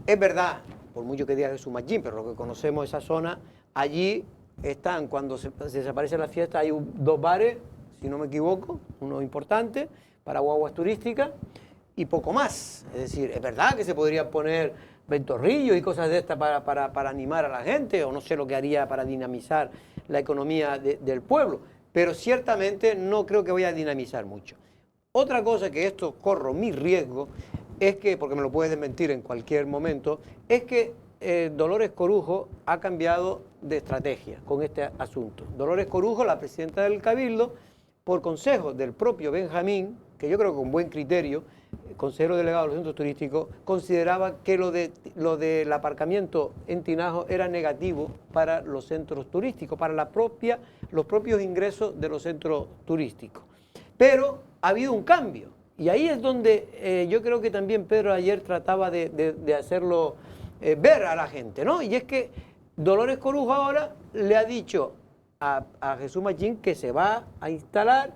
Es verdad, por mucho que diga Jesús Machín, pero lo que conocemos esa zona, allí están, cuando se desaparece la fiesta, hay 2 bares, si no me equivoco, uno importante, para guaguas turísticas, y poco más. Es decir, es verdad que se podrían poner ventorrillos y cosas de estas para animar a la gente, o no sé lo que haría para dinamizar la economía del pueblo, pero ciertamente no creo que vaya a dinamizar mucho. Otra cosa que esto corro mi riesgo, es que, porque me lo puedes desmentir en cualquier momento, es que Dolores Corujo ha cambiado de estrategia con este asunto. Dolores Corujo, la presidenta del Cabildo, por consejo del propio Benjamín, que yo creo que con buen criterio, consejero delegado de los centros turísticos, consideraba que lo del aparcamiento en Tinajo era negativo para los centros turísticos, para los propios ingresos de los centros turísticos. Pero ha habido un cambio, y ahí es donde yo creo que también Pedro ayer trataba de hacerlo ver a la gente, ¿no? Y es que Dolores Corujo ahora le ha dicho a Jesús Machín que se va a instalar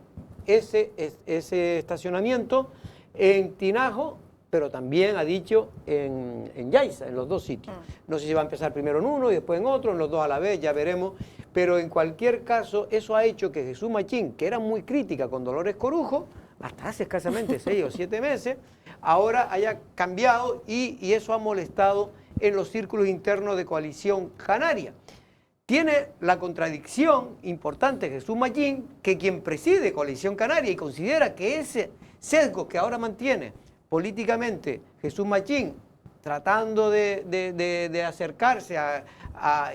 ese estacionamiento en Tinajo, pero también ha dicho en Yaiza, en los 2 sitios. No sé si va a empezar primero en uno y después en otro, en los 2 a la vez, ya veremos. Pero en cualquier caso, eso ha hecho que Jesús Machín, que era muy crítica con Dolores Corujo, hasta hace escasamente 6 o 7 meses, ahora haya cambiado y eso ha molestado en los círculos internos de Coalición Canaria. Tiene la contradicción importante Jesús Machín, que quien preside Coalición Canaria y considera que ese sesgo que ahora mantiene políticamente Jesús Machín, tratando de acercarse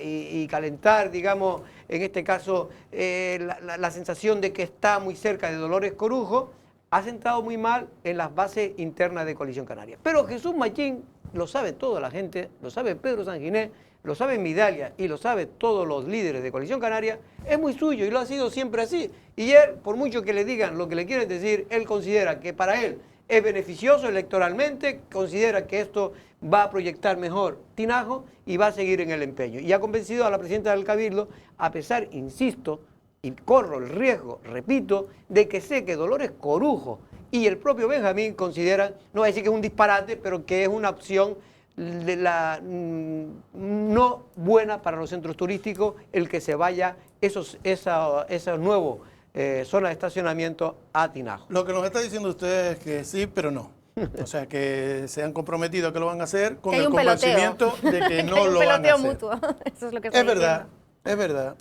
y calentar, digamos, en este caso, la sensación de que está muy cerca de Dolores Corujo, ha sentado muy mal en las bases internas de Coalición Canaria. Pero Jesús Machín lo sabe toda la gente, lo sabe Pedro Sanginés, lo sabe Midalia y lo sabe todos los líderes de Coalición Canaria, es muy suyo y lo ha sido siempre así. Y él, por mucho que le digan lo que le quieren decir, él considera que para él es beneficioso electoralmente, considera que esto va a proyectar mejor Tinajo y va a seguir en el empeño. Y ha convencido a la presidenta del Cabildo, a pesar, insisto, y corro el riesgo, repito, de que sé que Dolores Corujo, y el propio Benjamín considera, no voy a decir que es un disparate, pero que es una opción de no buena para los centros turísticos el que se vaya esos nuevos zonas de estacionamiento a Tinajo. Lo que nos está diciendo usted es que sí, pero no. O sea, que se han comprometido a que lo van a hacer con el convencimiento de que no lo van a hacer. Mutuo. Eso es lo que está Es verdad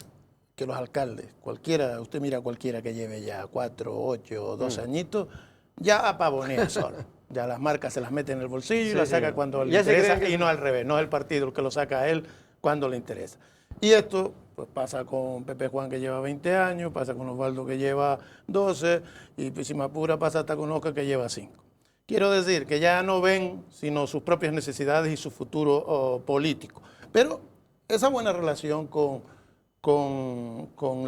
que los alcaldes, cualquiera, usted mira cualquiera que lleve ya 4, 8 o 2 añitos, ya apavonea solo. Ya las marcas se las mete en el bolsillo y las saca cuando le interesa, y no al revés, no es el partido el que lo saca a él cuando le interesa. Y esto pues pasa con Pepe Juan, que lleva 20 años, pasa con Osvaldo, que lleva 12, y si me apura pasa hasta con Oscar, que lleva 5. Quiero decir que ya no ven sino sus propias necesidades y su futuro político. Pero esa buena relación con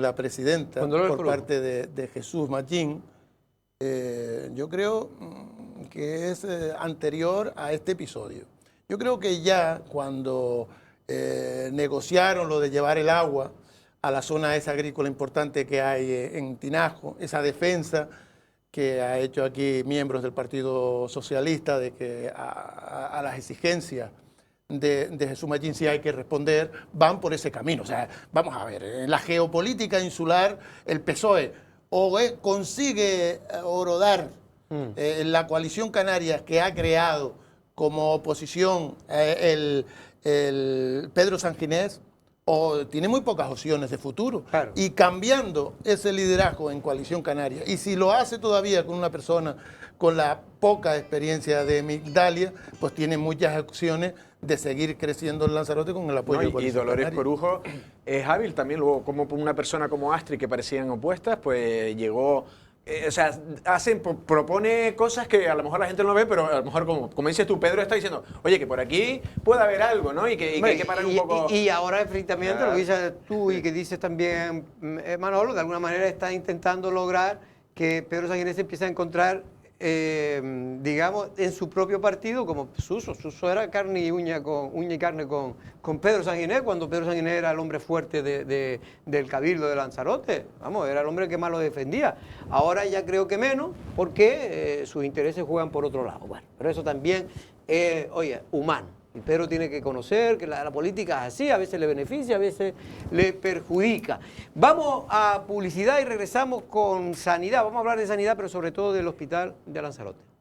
la presidenta por parte de Jesús Machín, yo creo que es anterior a este episodio. Yo creo que ya cuando negociaron lo de llevar el agua a la zona esa agrícola importante que hay en Tinajo, esa defensa que ha hecho aquí miembros del Partido Socialista de que a las exigencias de Jesús Machín sí hay que responder, van por ese camino. O sea, vamos a ver, en la geopolítica insular el PSOE o consigue horodar la coalición Canarias que ha creado como oposición el Pedro Sanginés, o tiene muy pocas opciones de futuro. Claro. Y cambiando ese liderazgo en Coalición Canaria, y si lo hace todavía con una persona con la poca experiencia de Migdalia, pues tiene muchas opciones de seguir creciendo en Lanzarote con el apoyo de Coalición Canaria. Y Dolores Canaria. Corujo es hábil también, luego como una persona como Astrid, que parecían opuestas, pues llegó... o sea, propone cosas que a lo mejor la gente no ve, pero a lo mejor, como dices tú, Pedro está diciendo, oye, que por aquí puede haber algo, ¿no? Y que hay que parar un poco... Y ahora, efectivamente, lo que dices tú y que dices también Manolo, de alguna manera está intentando lograr que Pedro Sanginés empiece a encontrar, digamos, en su propio partido, como Suso. Suso era carne y uña y carne con Pedro Sanginés, cuando Pedro Sanginés era el hombre fuerte del Cabildo de Lanzarote. Vamos, era el hombre que más lo defendía. Ahora ya creo que menos, porque sus intereses juegan por otro lado. Bueno, pero eso también es, oye, humano. Y Pedro tiene que conocer que la política es así, a veces le beneficia, a veces le perjudica. Vamos a publicidad y regresamos con sanidad. Vamos a hablar de sanidad, pero sobre todo del hospital de Lanzarote.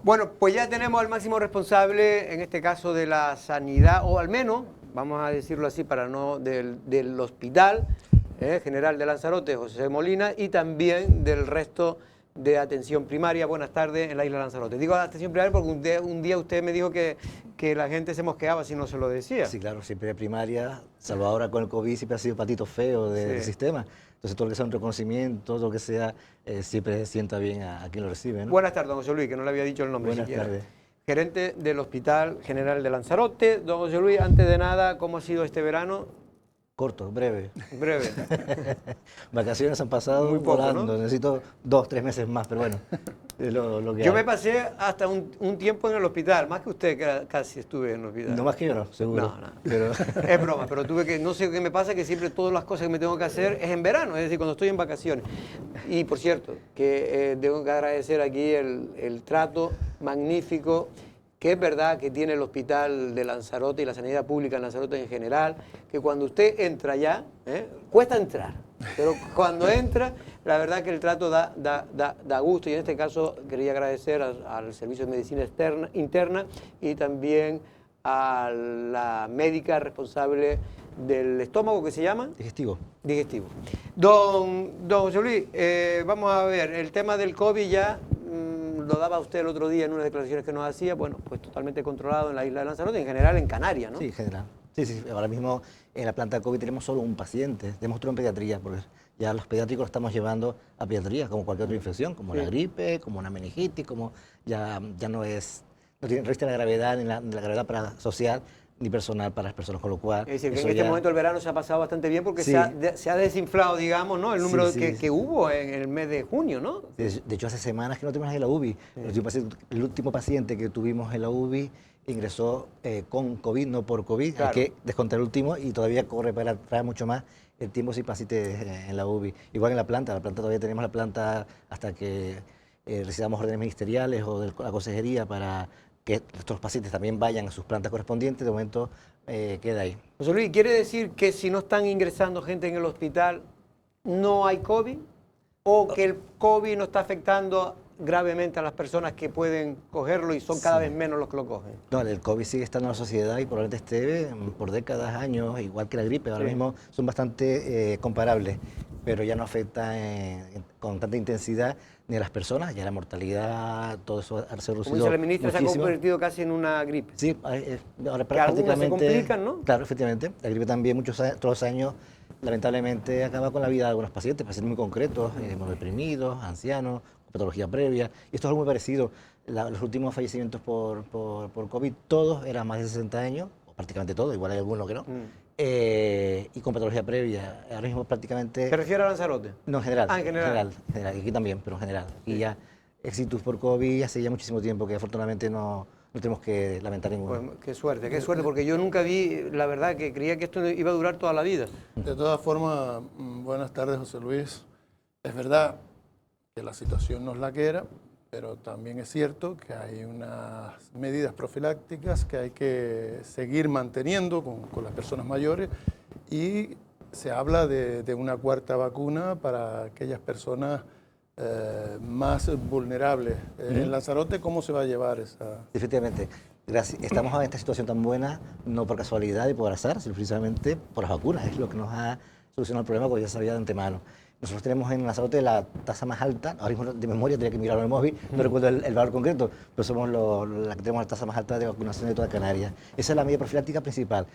Bueno, pues ya tenemos al máximo responsable, en este caso de la sanidad, o al menos, vamos a decirlo así, para no del Hospital General de Lanzarote, José Molina, y también del resto de atención primaria. Buenas tardes en la isla de Lanzarote. Digo atención primaria porque un día usted me dijo que la gente se mosqueaba si no se lo decía. Sí, claro, siempre de primaria, salvo ahora con el COVID, siempre ha sido patito feo del sistema. Entonces todo lo que sea un reconocimiento, todo lo que sea, siempre sienta bien a quien lo recibe, ¿no? Buenas tardes, don José Luis, que no le había dicho el nombre. Buenas tardes. Gerente del Hospital General de Lanzarote. Don José Luis, antes de nada, ¿cómo ha sido este verano? Corto, breve. Breve. Vacaciones han pasado muy poco, volando, ¿no? Necesito 2, 3 meses más, pero bueno, es lo que Yo hay. me pasé hasta un tiempo en el hospital, más que usted, que casi estuve en el hospital. No más que yo, no, seguro. No. Pero... Es broma, pero tuve que, no sé qué me pasa, que siempre todas las cosas que me tengo que hacer es en verano, es decir, cuando estoy en vacaciones. Y por cierto, que tengo que agradecer aquí el trato magnífico, que es verdad que tiene el Hospital de Lanzarote y la sanidad pública en Lanzarote en general, que cuando usted entra ya, cuesta entrar, pero cuando entra, la verdad que el trato da gusto, y en este caso quería agradecer al Servicio de Medicina Interna y también a la médica responsable del estómago, ¿que se llama? Digestivo. Digestivo. Don José Luis, vamos a ver, el tema del COVID ya lo daba usted el otro día en unas declaraciones que nos hacía, bueno, pues totalmente controlado en la isla de Lanzarote, en general en Canarias, ¿no? Sí, en general. Sí, ahora mismo en la planta COVID tenemos solo un paciente, tenemos otro en pediatría, porque ya los pediátricos lo estamos llevando a pediatría, como cualquier otra infección, como la gripe, como una meningitis, como ya no tiene resiste la gravedad ni la gravedad social ni personal para las personas, con lo cual... Es decir, que eso en este ya- momento el verano se ha pasado bastante bien porque Sí. se ha desinflado, digamos, ¿no? El número Sí, que, sí. que hubo en el mes de junio, ¿no? De hecho, hace semanas que no tenemos en la UBI. El último paciente que tuvimos en la UBI ingresó con COVID, no por COVID. Claro. Hay que descontar el último y todavía corre para atrás mucho más el tiempo sin pacientes en la UBI. Igual en la planta todavía tenemos la planta hasta que recibamos órdenes ministeriales o de la consejería para que nuestros pacientes también vayan a sus plantas correspondientes. De momento queda ahí. José Luis, ¿quiere decir que si no están ingresando gente en el hospital, no hay COVID? ¿O que el COVID no está afectando gravemente a las personas que pueden cogerlo y son cada vez menos los que lo cogen? No, el COVID sigue estando en la sociedad y probablemente esté por décadas, años, igual que la gripe. Ahora Sí. mismo son bastante comparables, pero ya no afecta con tanta intensidad ni a las personas, ya la mortalidad, todo eso ha reducido Como dice la ministra, se ha muchísimo. convertido casi en una gripe. Sí, ahora Que algunas se prácticamente... complican, ¿no? Claro, efectivamente. La gripe también todos los años, lamentablemente, acaba con la vida de algunos pacientes muy concretos, deprimidos, ancianos, con patología previa. Y esto es algo muy parecido. Los últimos fallecimientos por COVID, todos eran más de 60 años, o prácticamente todos, igual hay algunos que no, y con patología previa. Ahora mismo prácticamente... ¿Se refiere a Lanzarote? No, en general. Ah, en general. Y aquí también, pero en general. Y ya, exitus por COVID hace ya muchísimo tiempo que afortunadamente no tenemos que lamentar ninguno. Pues qué suerte, porque yo nunca vi, la verdad, que creía que esto iba a durar toda la vida. De todas formas, buenas tardes, José Luis. Es verdad que la situación no es la que era, pero también es cierto que hay unas medidas profilácticas que hay que seguir manteniendo con las personas mayores y se habla de una cuarta vacuna para aquellas personas más vulnerables. En Lanzarote, ¿cómo se va a llevar esa...? Efectivamente, estamos en esta situación tan buena no por casualidad y por azar, sino precisamente por las vacunas. Es lo que nos ha solucionado el problema, porque ya sabía de antemano. Nosotros tenemos en Lanzarote la tasa más alta, ahora mismo de memoria tendría que mirarlo en el móvil, no recuerdo el valor concreto, pero somos la que tenemos la tasa más alta de vacunación de toda Canarias. Esa es la medida profiláctica principal,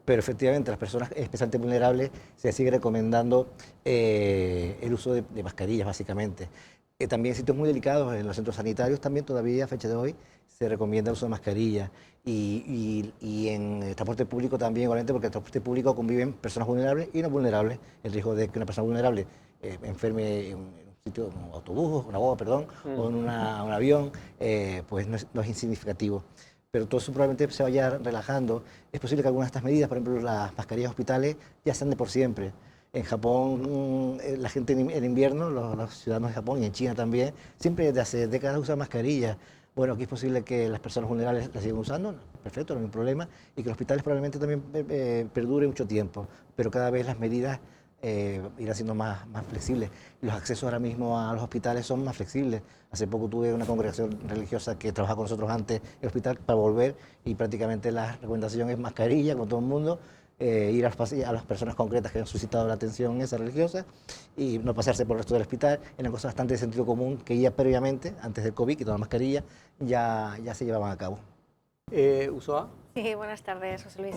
pero efectivamente las personas especialmente vulnerables se sigue recomendando el uso de mascarillas básicamente. También en sitios muy delicados, en los centros sanitarios también todavía a fecha de hoy se recomienda el uso de mascarilla y en el transporte público también igualmente, porque en el transporte público conviven personas vulnerables y no vulnerables. El riesgo de que una persona vulnerable enferme en un sitio, un autobús, una guagua, perdón, o en un avión, pues no es insignificativo. Pero todo eso probablemente se vaya relajando. Es posible que algunas de estas medidas, por ejemplo las mascarillas hospitales, ya sean de por siempre. En Japón, la gente en invierno, los ciudadanos de Japón y en China también, siempre desde hace décadas usan mascarillas. Bueno, aquí es posible que las personas vulnerables las sigan usando, perfecto, no hay ningún problema, y que los hospitales probablemente también perdure mucho tiempo, pero cada vez las medidas irán siendo más flexibles. Los accesos ahora mismo a los hospitales son más flexibles. Hace poco tuve una congregación religiosa que trabajaba con nosotros antes en el hospital para volver y prácticamente la recomendación es mascarilla con todo el mundo, ir a las personas concretas que han suscitado la atención esa religiosa y no pasarse por el resto del hospital. Eran cosas bastante de sentido común que ya previamente, antes del COVID, quitando la mascarilla, ya se llevaban a cabo. ¿Usoa? Sí, buenas tardes, José Luis.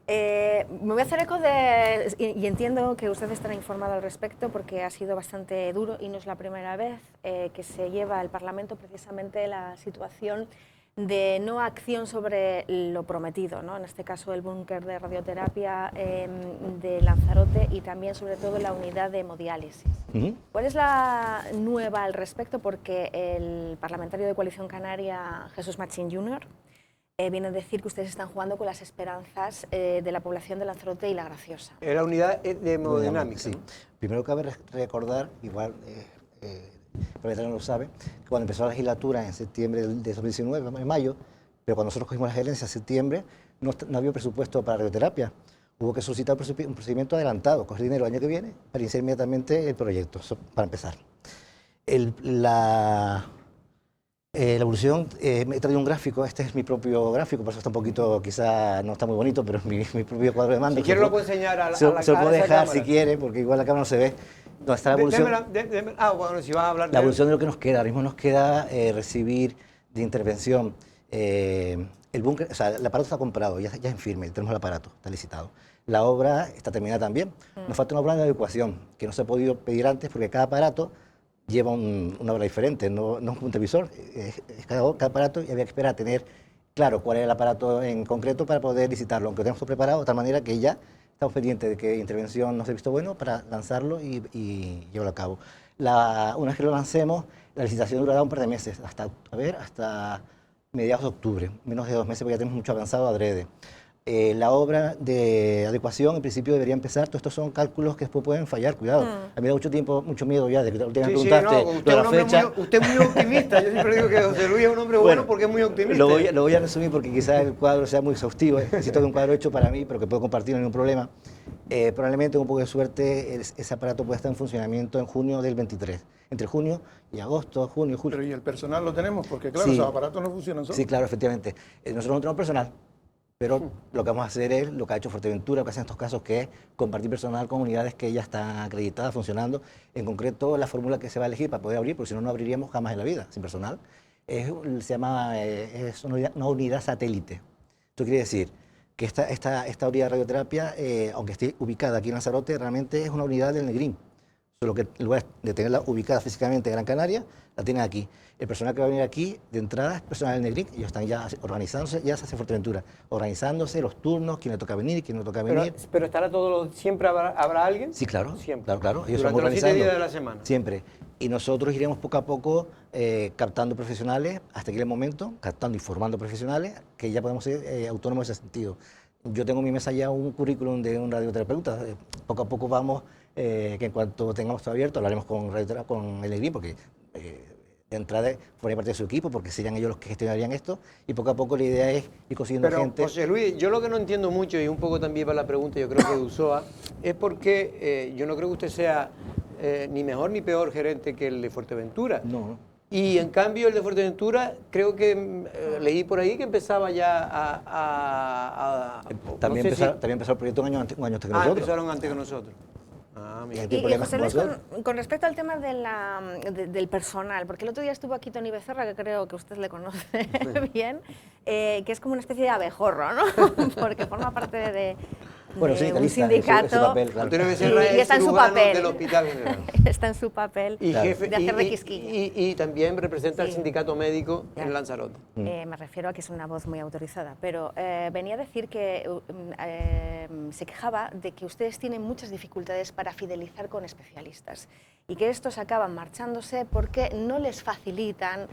Me voy a hacer eco de, y entiendo que usted estará informado al respecto porque ha sido bastante duro y no es la primera vez que se lleva al Parlamento precisamente la situación de no acción sobre lo prometido, ¿no? En este caso el búnker de radioterapia de Lanzarote y también sobre todo la unidad de hemodiálisis. ¿Cuál es la nueva al respecto? Porque el parlamentario de Coalición Canaria, Jesús Machín Jr., viene a decir que ustedes están jugando con las esperanzas de la población de Lanzarote y La Graciosa. La unidad de hemodinámica. Sí. ¿No? Primero cabe recordar, igual el no lo sabe, que cuando empezó la legislatura en septiembre de 2019, en mayo, pero cuando nosotros cogimos la gerencia en septiembre, no había presupuesto para radioterapia. Hubo que solicitar un procedimiento adelantado, coger dinero el año que viene para iniciar inmediatamente el proyecto, eso para empezar. La evolución, me he traído un gráfico, este es mi propio gráfico, por eso está un poquito, quizá no está muy bonito, pero es mi propio cuadro de mando. Si quiere lo puedo enseñar a la Se lo puedo dejar cámara. si quiere, porque igual la cámara no se ve. No, está la evolución. Bueno, si vas a hablar La evolución de lo que nos queda, ahora mismo nos queda recibir de intervención el búnker, o sea, el aparato está comprado, ya es en firme, tenemos el aparato, está licitado. La obra está terminada también. Nos falta una obra de adecuación, que no se ha podido pedir antes porque cada aparato lleva una obra diferente, no es un televisor, cada aparato y había que esperar a tener claro cuál es el aparato en concreto para poder licitarlo, aunque tenemos todo preparado de tal manera que ya estamos pendientes de que intervención nos haya visto bueno para lanzarlo y llevarlo a cabo. Una vez que lo lancemos, la licitación durará un par de meses, hasta mediados de octubre, menos de 2 meses porque ya tenemos mucho avanzado adrede. La obra de adecuación en principio debería empezar, todos estos son cálculos que después pueden fallar, cuidado. A mí me da mucho miedo ya de que te preguntaste usted, lo de la fecha. Usted es muy optimista, yo siempre digo que José Luis es un hombre bueno porque es muy optimista. Lo voy a resumir porque quizás el cuadro sea muy exhaustivo, necesito un cuadro hecho para mí, pero que puedo compartir, no hay ningún problema. Probablemente con un poco de suerte ese aparato pueda estar en funcionamiento en junio del 23, entre junio y agosto, junio, julio. Pero ¿y el personal lo tenemos? Porque claro, Sí. esos aparatos no funcionan solos. Sí, claro, efectivamente. Nosotros no tenemos personal, pero lo que vamos a hacer es lo que ha hecho Fuerteventura, lo que hace en estos casos, que es compartir personal con unidades que ya están acreditadas, funcionando. En concreto, la fórmula que se va a elegir para poder abrir, porque si no, no abriríamos jamás en la vida, sin personal, es una unidad satélite. Esto quiere decir que esta unidad de radioterapia, aunque esté ubicada aquí en Lanzarote, realmente es una unidad del Negrín. Solo que en lugar de tenerla ubicada físicamente en Gran Canaria, la tienen aquí. El personal que va a venir aquí, de entrada, es personal del Negrín, ellos están ya organizándose, ya se hace Fuerteventura, organizándose los turnos, quién le toca venir, quién no toca venir. Pero estará siempre habrá alguien. Sí, claro, Siempre. claro. Ellos Durante van los 7 días de la semana. Siempre. Y nosotros iremos poco a poco captando profesionales hasta que llegue el momento, captando y formando profesionales, que ya podemos ser autónomos en ese sentido. Yo tengo en mi mesa ya un currículum de un radioterapeuta. Poco a poco vamos, que en cuanto tengamos todo abierto, hablaremos con el Negrín, porque de entrada formaría parte de su equipo, porque serían ellos los que gestionarían esto, y poco a poco la idea es ir consiguiendo Pero, gente. José Luis, yo lo que no entiendo mucho, y un poco también para la pregunta, yo creo que de Usoa, es porque yo no creo que usted sea ni mejor ni peor gerente que el de Fuerteventura. No. Y en cambio el de Fuerteventura, creo que leí por ahí que empezaba ya También, no sé también empezó el proyecto un año antes que nosotros. empezaron antes que nosotros. Ah, mira. ¿Qué Y problemas José Luis, puede haber? con respecto al tema del personal, porque el otro día estuvo aquí Toni Becerra, que creo que usted le conoce bien, que es como una especie de abejorro, ¿no? Porque forma parte de Bueno, sí, un sindicato ese papel, claro. Antonio Becerra y es está en su cirujano papel. del Hospital General. Está en su papel Y, Claro. jefe, de hacer de quisquilla. y también representa al Sí. sindicato médico Claro. en Lanzarote. Me refiero a que es una voz muy autorizada, pero venía a decir que se quejaba de que ustedes tienen muchas dificultades para fidelizar con especialistas y que estos acaban marchándose porque no les facilitan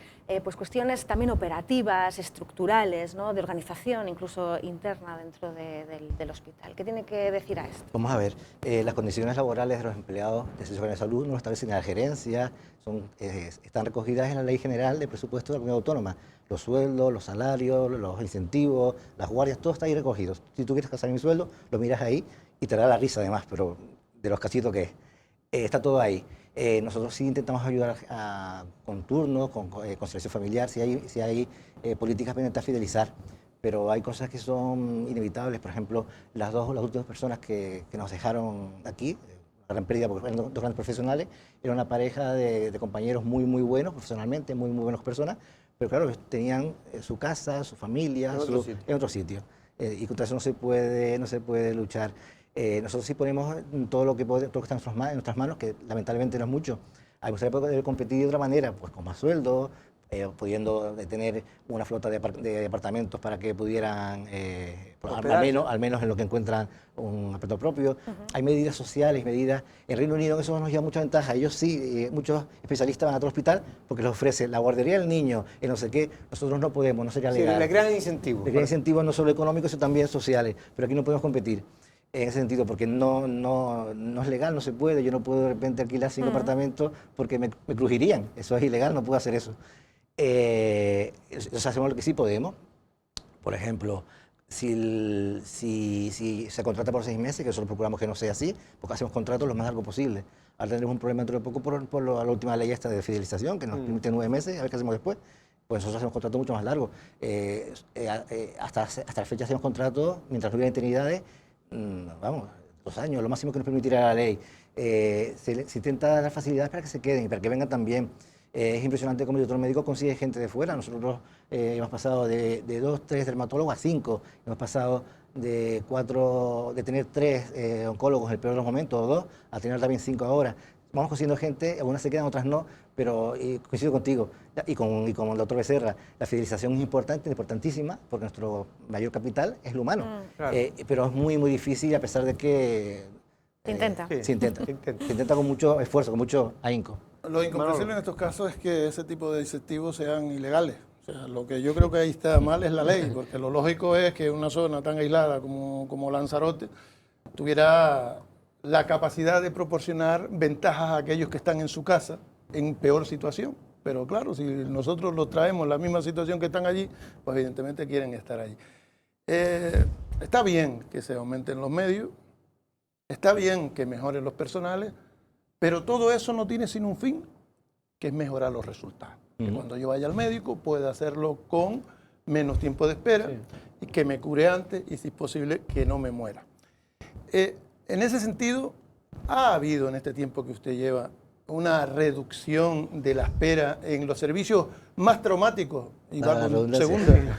pues cuestiones también operativas, estructurales, ¿no? De organización, incluso interna dentro del hospital. ¿Qué tiene que decir a esto? Vamos a ver, las condiciones laborales de los empleados de servicios de salud no lo establecen en la gerencia, están recogidas en la Ley General de Presupuesto de la Comunidad Autónoma. Los sueldos, los salarios, los incentivos, las guardias, todo está ahí recogido. Si tú quieres casar mi sueldo, lo miras ahí y te da la risa además, pero de los casitos que es. Está todo ahí. Nosotros sí intentamos ayudar con turnos, con conciliación familiar, si hay políticas pendientes a fidelizar, pero hay cosas que son inevitables. Por ejemplo, las últimas personas que nos dejaron aquí, gran pérdida porque fueron dos grandes profesionales, era una pareja de compañeros muy, muy buenos profesionalmente, muy, muy buenas personas, pero claro, ellos tenían su casa, su familia, en otro sitio. Y contra eso no se puede luchar. Nosotros sí ponemos todo lo que está en nuestras manos, que lamentablemente no es mucho. A mí me gustaría poder competir de otra manera, pues con más sueldo, pudiendo tener una flota de apartamentos para que pudieran, al menos en lo que encuentran un apartamento propio. Hay medidas sociales, medidas. En Reino Unido eso nos lleva mucha ventaja. Ellos sí, muchos especialistas van a otro hospital porque les ofrece la guardería del niño, el no sé qué. Nosotros no podemos, no sería legal. Sí, le crean incentivos. Le crean incentivos no solo económicos, sino también sociales. Pero aquí no podemos competir en ese sentido, porque no es legal, no se puede. Yo no puedo de repente alquilar 5 apartamentos porque me crujirían. Eso es ilegal, no puedo hacer eso. Hacemos lo que sí podemos. Por ejemplo, si se contrata por 6 meses, que nosotros procuramos que no sea así, porque hacemos contratos lo más largo posible. Ahora tendremos un problema dentro de poco por la última ley esta de fidelización, que nos permite 9 meses, a ver qué hacemos después. Pues nosotros hacemos contratos mucho más largos. Hasta la fecha hacemos contratos, mientras no hubiera interinidades, 2 años, lo máximo que nos permitirá la ley. Se intenta dar facilidades para que se queden y para que vengan también. Es impresionante cómo el doctor médico consigue gente de fuera. Nosotros hemos pasado de 2, 3 dermatólogos a 5. Hemos pasado de tener 3 oncólogos en el peor de los momentos, o 2, a tener también 5 ahora. vamos consiguiendo gente, algunas se quedan, otras no, pero coincido contigo y con el doctor Becerra, la fidelización es importante, importantísima, porque nuestro mayor capital es lo humano, Claro. pero es muy, muy difícil a pesar de que Se intenta. Sí. se intenta. Se intenta. Se intenta con mucho esfuerzo, con mucho ahínco. Lo incomprensible en estos casos es que ese tipo de incentivos sean ilegales. O sea, lo que yo creo que ahí está mal es la ley, porque lo lógico es que una zona tan aislada como Lanzarote tuviera la capacidad de proporcionar ventajas a aquellos que están en su casa en peor situación. Pero claro, si nosotros los traemos en la misma situación que están allí, pues evidentemente quieren estar allí. Está bien que se aumenten los medios, está bien que mejoren los personales, pero todo eso no tiene sino un fin, que es mejorar los resultados. Que cuando yo vaya al médico pueda hacerlo con menos tiempo de espera y que me cure antes y si es posible que no me muera. En ese sentido, ha habido en este tiempo que usted lleva una reducción de la espera en los servicios más traumáticos. Y va con redundancia. segunda.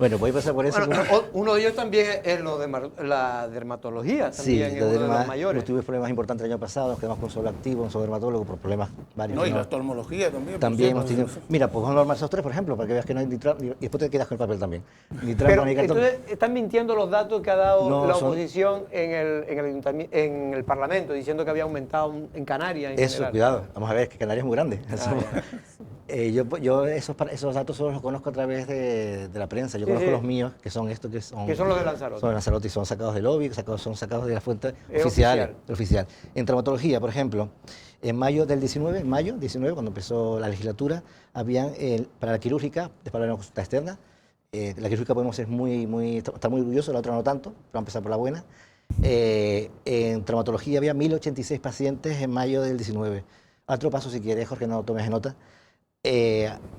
Bueno, voy a pasar por eso. Bueno, uno de ellos también es lo de la dermatología, Sí, también es uno de los mayores. tuvimos problemas importantes el año pasado, nos quedamos con solo activo, un solo dermatólogo por problemas varios. No, y ¿no? la oftalmología también. También hemos por tenido. cierto. Mira, pues vamos a normar esos tres, por ejemplo, para que veas que no hay nitrat, y después te quedas con el papel también. Nitrat, Pero no hay cartón. entonces están mintiendo los datos que ha dado No, la son- oposición en el Parlamento, diciendo que había aumentado en Canarias. En Eso, general. cuidado. Vamos a ver, que Canarias es muy grande. Yo esos datos solo los conozco a través de la prensa. Yo Sí, conozco sí. los míos, que son estos que son... Que son los de Lanzarote. Son de Lanzarote y son sacados del lobby, son sacados de la fuente Es oficial. En traumatología, por ejemplo, en mayo del 19, cuando empezó la legislatura, habían para la quirúrgica, después de la consulta externa, la quirúrgica podemos ser estar muy orgullosos, la otra no tanto, pero vamos a empezar por la buena. En traumatología había 1086 pacientes en mayo del 19. Otro paso, si quieres, Jorge, no tomes nota.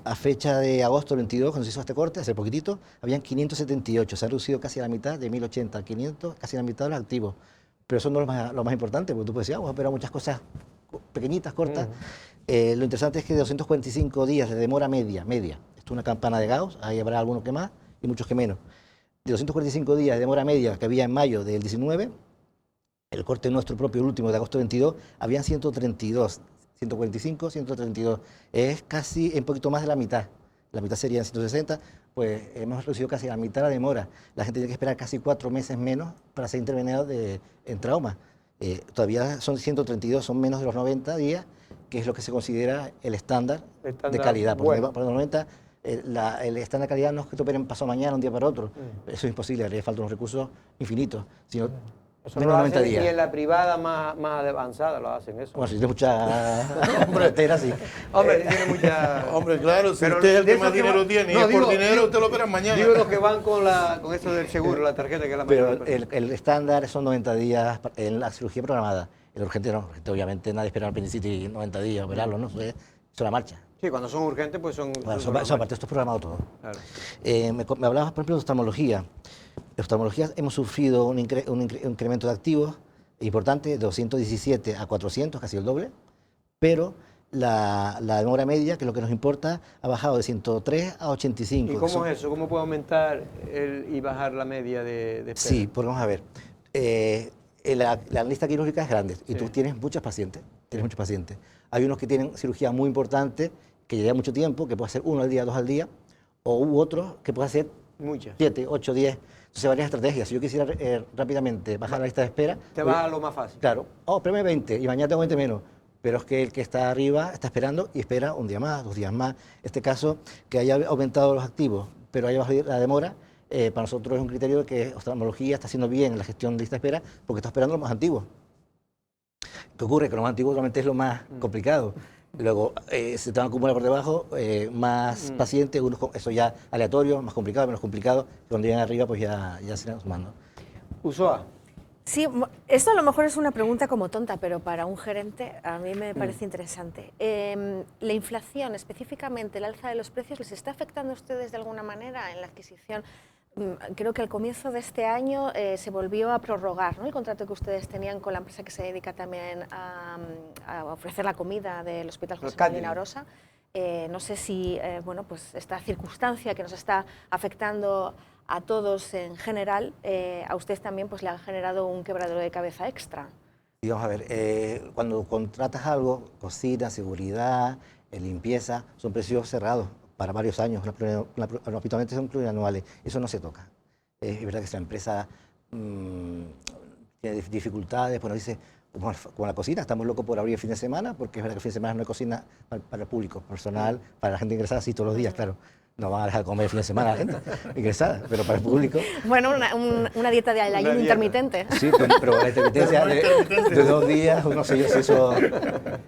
A fecha de agosto del 22, cuando se hizo este corte, hace poquitito, habían 578. Se ha reducido casi a la mitad, de 1080 a 500, casi a la mitad de los activos. Pero eso no es lo más importante, porque tú puedes decir, vamos a operar muchas cosas pequeñitas, cortas. Lo interesante es que de 245 días de demora media, esto es una campana de Gauss, ahí habrá algunos que más y muchos que menos. De 245 días de demora media que había en mayo del 19, el corte nuestro propio, el último de agosto 22, habían 132. 145, 132. Es casi un poquito más de la mitad. La mitad serían 160, pues hemos reducido casi la mitad la demora. La gente tiene que esperar casi 4 meses menos para ser intervenido en trauma. Todavía son 132, son menos de los 90 días, que es lo que se considera el estándar de calidad. Bueno. Por los 90, el estándar de calidad no es que te operen pasado mañana, un día para otro. Eso es imposible, haría falta unos recursos infinitos, sino Eso no menos lo de 90 hacen días. ni en la privada más avanzada lo hacen eso. Bueno, si tienes mucha cartera, sí. Hombre, tiene mucha... Hombre, claro, si Pero usted es el de que esos más que dinero van- tiene No, y es por digo- dinero, usted lo opera mañana. Digo los que van con eso del seguro, la tarjeta, que es la Pero mayor. el estándar son 90 días en la cirugía programada. El urgente no, urgente obviamente nadie espera al apendicitis 90 días, operarlo, ¿no? Eso es la marcha. Sí, cuando son urgentes, pues son... Bueno, son eso aparte, esto es programado todo. Claro. Me hablabas, por ejemplo, de oftalmología. En oftalmología hemos sufrido un incremento de activos importante, de 217 a 400, casi el doble, pero la demora media, que es lo que nos importa, ha bajado de 103 a 85. ¿Y que cómo son- es eso? ¿Cómo puede aumentar y bajar la media de espera? Sí, pues vamos a ver. La lista quirúrgica es grande y tú tienes muchos pacientes. Hay unos que tienen cirugía muy importante, que lleva mucho tiempo, que puede hacer 1 al día, 2 al día, u otros que puede hacer Muchas. 7, 8, 10. Entonces, varias estrategias. Si yo quisiera rápidamente bajar la lista de espera... Te vas a lo más fácil. Claro, préme 20 y mañana tengo 20 menos. Pero es que el que está arriba está esperando y espera un día más, 2 días más. Este caso, que haya aumentado los activos, pero haya bajado la demora, para nosotros es un criterio de que oftalmología está haciendo bien la gestión de lista de espera porque está esperando los más antiguos. ¿Qué ocurre? Que lo más antiguo realmente es lo más complicado. Luego se te van a acumular por debajo más pacientes, eso ya aleatorio, más complicado, menos complicado. Cuando llegan arriba, pues ya se irán sumando. Usoa. Sí, esto a lo mejor es una pregunta como tonta, pero para un gerente a mí me parece interesante. ¿La inflación, específicamente el alza de los precios, les está afectando a ustedes de alguna manera en la adquisición? Creo que al comienzo de este año se volvió a prorrogar, ¿no?, el contrato que ustedes tenían con la empresa que se dedica también a ofrecer la comida del Hospital José María Orosa. No sé si bueno, pues esta circunstancia que nos está afectando a todos en general, a usted también pues le ha generado un quebradero de cabeza extra. Y vamos a ver, cuando contratas algo, cocina, seguridad, limpieza, son precios cerrados para varios años, habitualmente son plurianuales, eso no se toca. Es verdad que esta empresa tiene dificultades, bueno, dice, como la cocina, estamos locos por abrir el fin de semana, porque es verdad que el fin de semana no hay cocina para el público, personal, para la gente ingresada, sí, todos los días, claro. No van a dejar comer el fin de semana a la gente ingresada, pero para el público... Bueno, una dieta de ayuno intermitente. Sí, pero la intermitencia de 2 días, no sé yo si eso...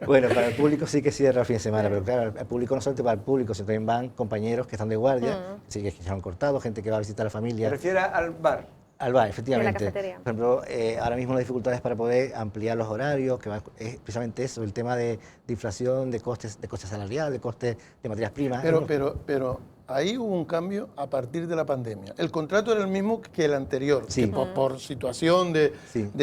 Bueno, para el público sí que cierra el fin de semana, pero claro, el público no solamente para el público, sino también van compañeros que están de guardia, sí que se han cortado, gente que va a visitar a la familia. ¿Se refiere al bar? Al bar, efectivamente. En la cafetería. Por ejemplo, ahora mismo las dificultades para poder ampliar los horarios, que es precisamente eso, el tema de inflación, de costes salariales, de costes de materias primas. Pero ahí hubo un cambio a partir de la pandemia. El contrato era el mismo que el anterior, sí. que por situación de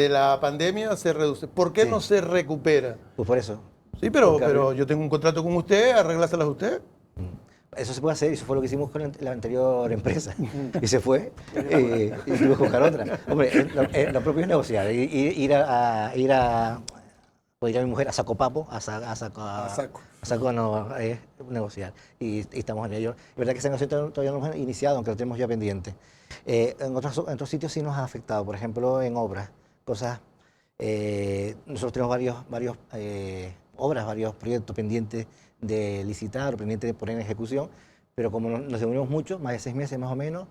la pandemia se reduce. ¿Por qué Sí. no se recupera? Pues por eso. Sí, pero yo tengo un contrato con usted, arréglaselas usted. Eso se puede hacer, y eso fue lo que hicimos con la anterior empresa. Y se fue, y tuvimos que buscar otra. Hombre, lo propio es negociar, ir a mi mujer a saco papo, a saco no, es negociar. Y estamos en ello. Es verdad que esa negociación todavía no hemos iniciado, aunque lo tenemos ya pendiente. En otros sitios sí nos ha afectado, por ejemplo, en obras, cosas... nosotros tenemos varios proyectos pendientes de licitar o pendientes de poner en ejecución, pero como nos demoramos mucho, más de 6 meses más o menos,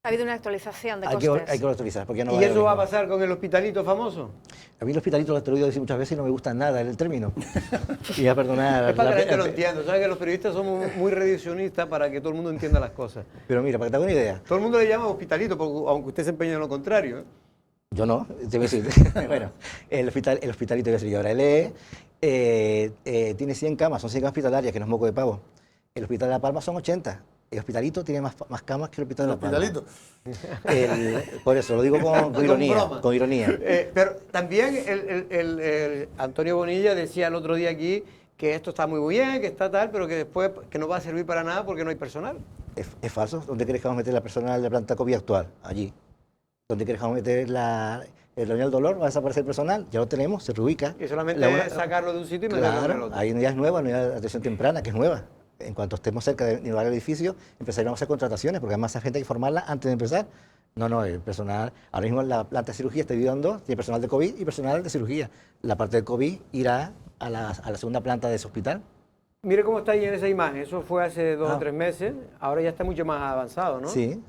Ha habido una actualización de hay costes. que actualizar. Porque ya no ¿Y vale eso lo va a mismo. pasar con el hospitalito famoso? A mí el hospitalito lo he oído decir muchas veces y no me gusta nada el término. Y a perdonar... Es para que la gente lo entienda. Sabes que los periodistas somos muy reduccionistas para que todo el mundo entienda las cosas. Pero mira, para que te haga una idea, Todo el mundo le llama hospitalito, aunque usted se empeñe en lo contrario, ¿eh? yo no, te voy a decir. Bueno, el hospitalito, voy a decir yo ahora, tiene 100 camas, son 100 camas hospitalarias, que no es moco de pavo. El hospital de La Palma son 80. El hospitalito tiene más camas que el hospital de La Palma. Hospitalito. Por eso, lo digo con ironía. broma. Con ironía. Pero también el Antonio Bonilla decía el otro día aquí que esto está muy bien, que está tal, pero que después que no va a servir para nada porque no hay personal. Es falso. ¿Dónde crees que vamos a meter la personal de la planta COVID actual? Allí. ¿Dónde crees que vamos a meter el Reunión del Dolor? ¿Va a desaparecer el personal? Ya lo tenemos, se reubica. Y solamente es sacarlo de un sitio y meterlo en el Claro, otro. hay unidades nuevas, unidad de atención temprana, que es nueva. En cuanto estemos cerca de inaugurar el edificio, empezaremos a hacer contrataciones, porque además esa gente hay que formarla antes de empezar. No, el personal, ahora mismo la planta de cirugía está dividida en 2, tiene personal de COVID y personal de cirugía. La parte del COVID irá a la segunda planta de ese hospital. Mire cómo está ahí en esa imagen. Eso fue hace 2 o 3 meses. Ahora ya está mucho más avanzado, ¿no? Sí.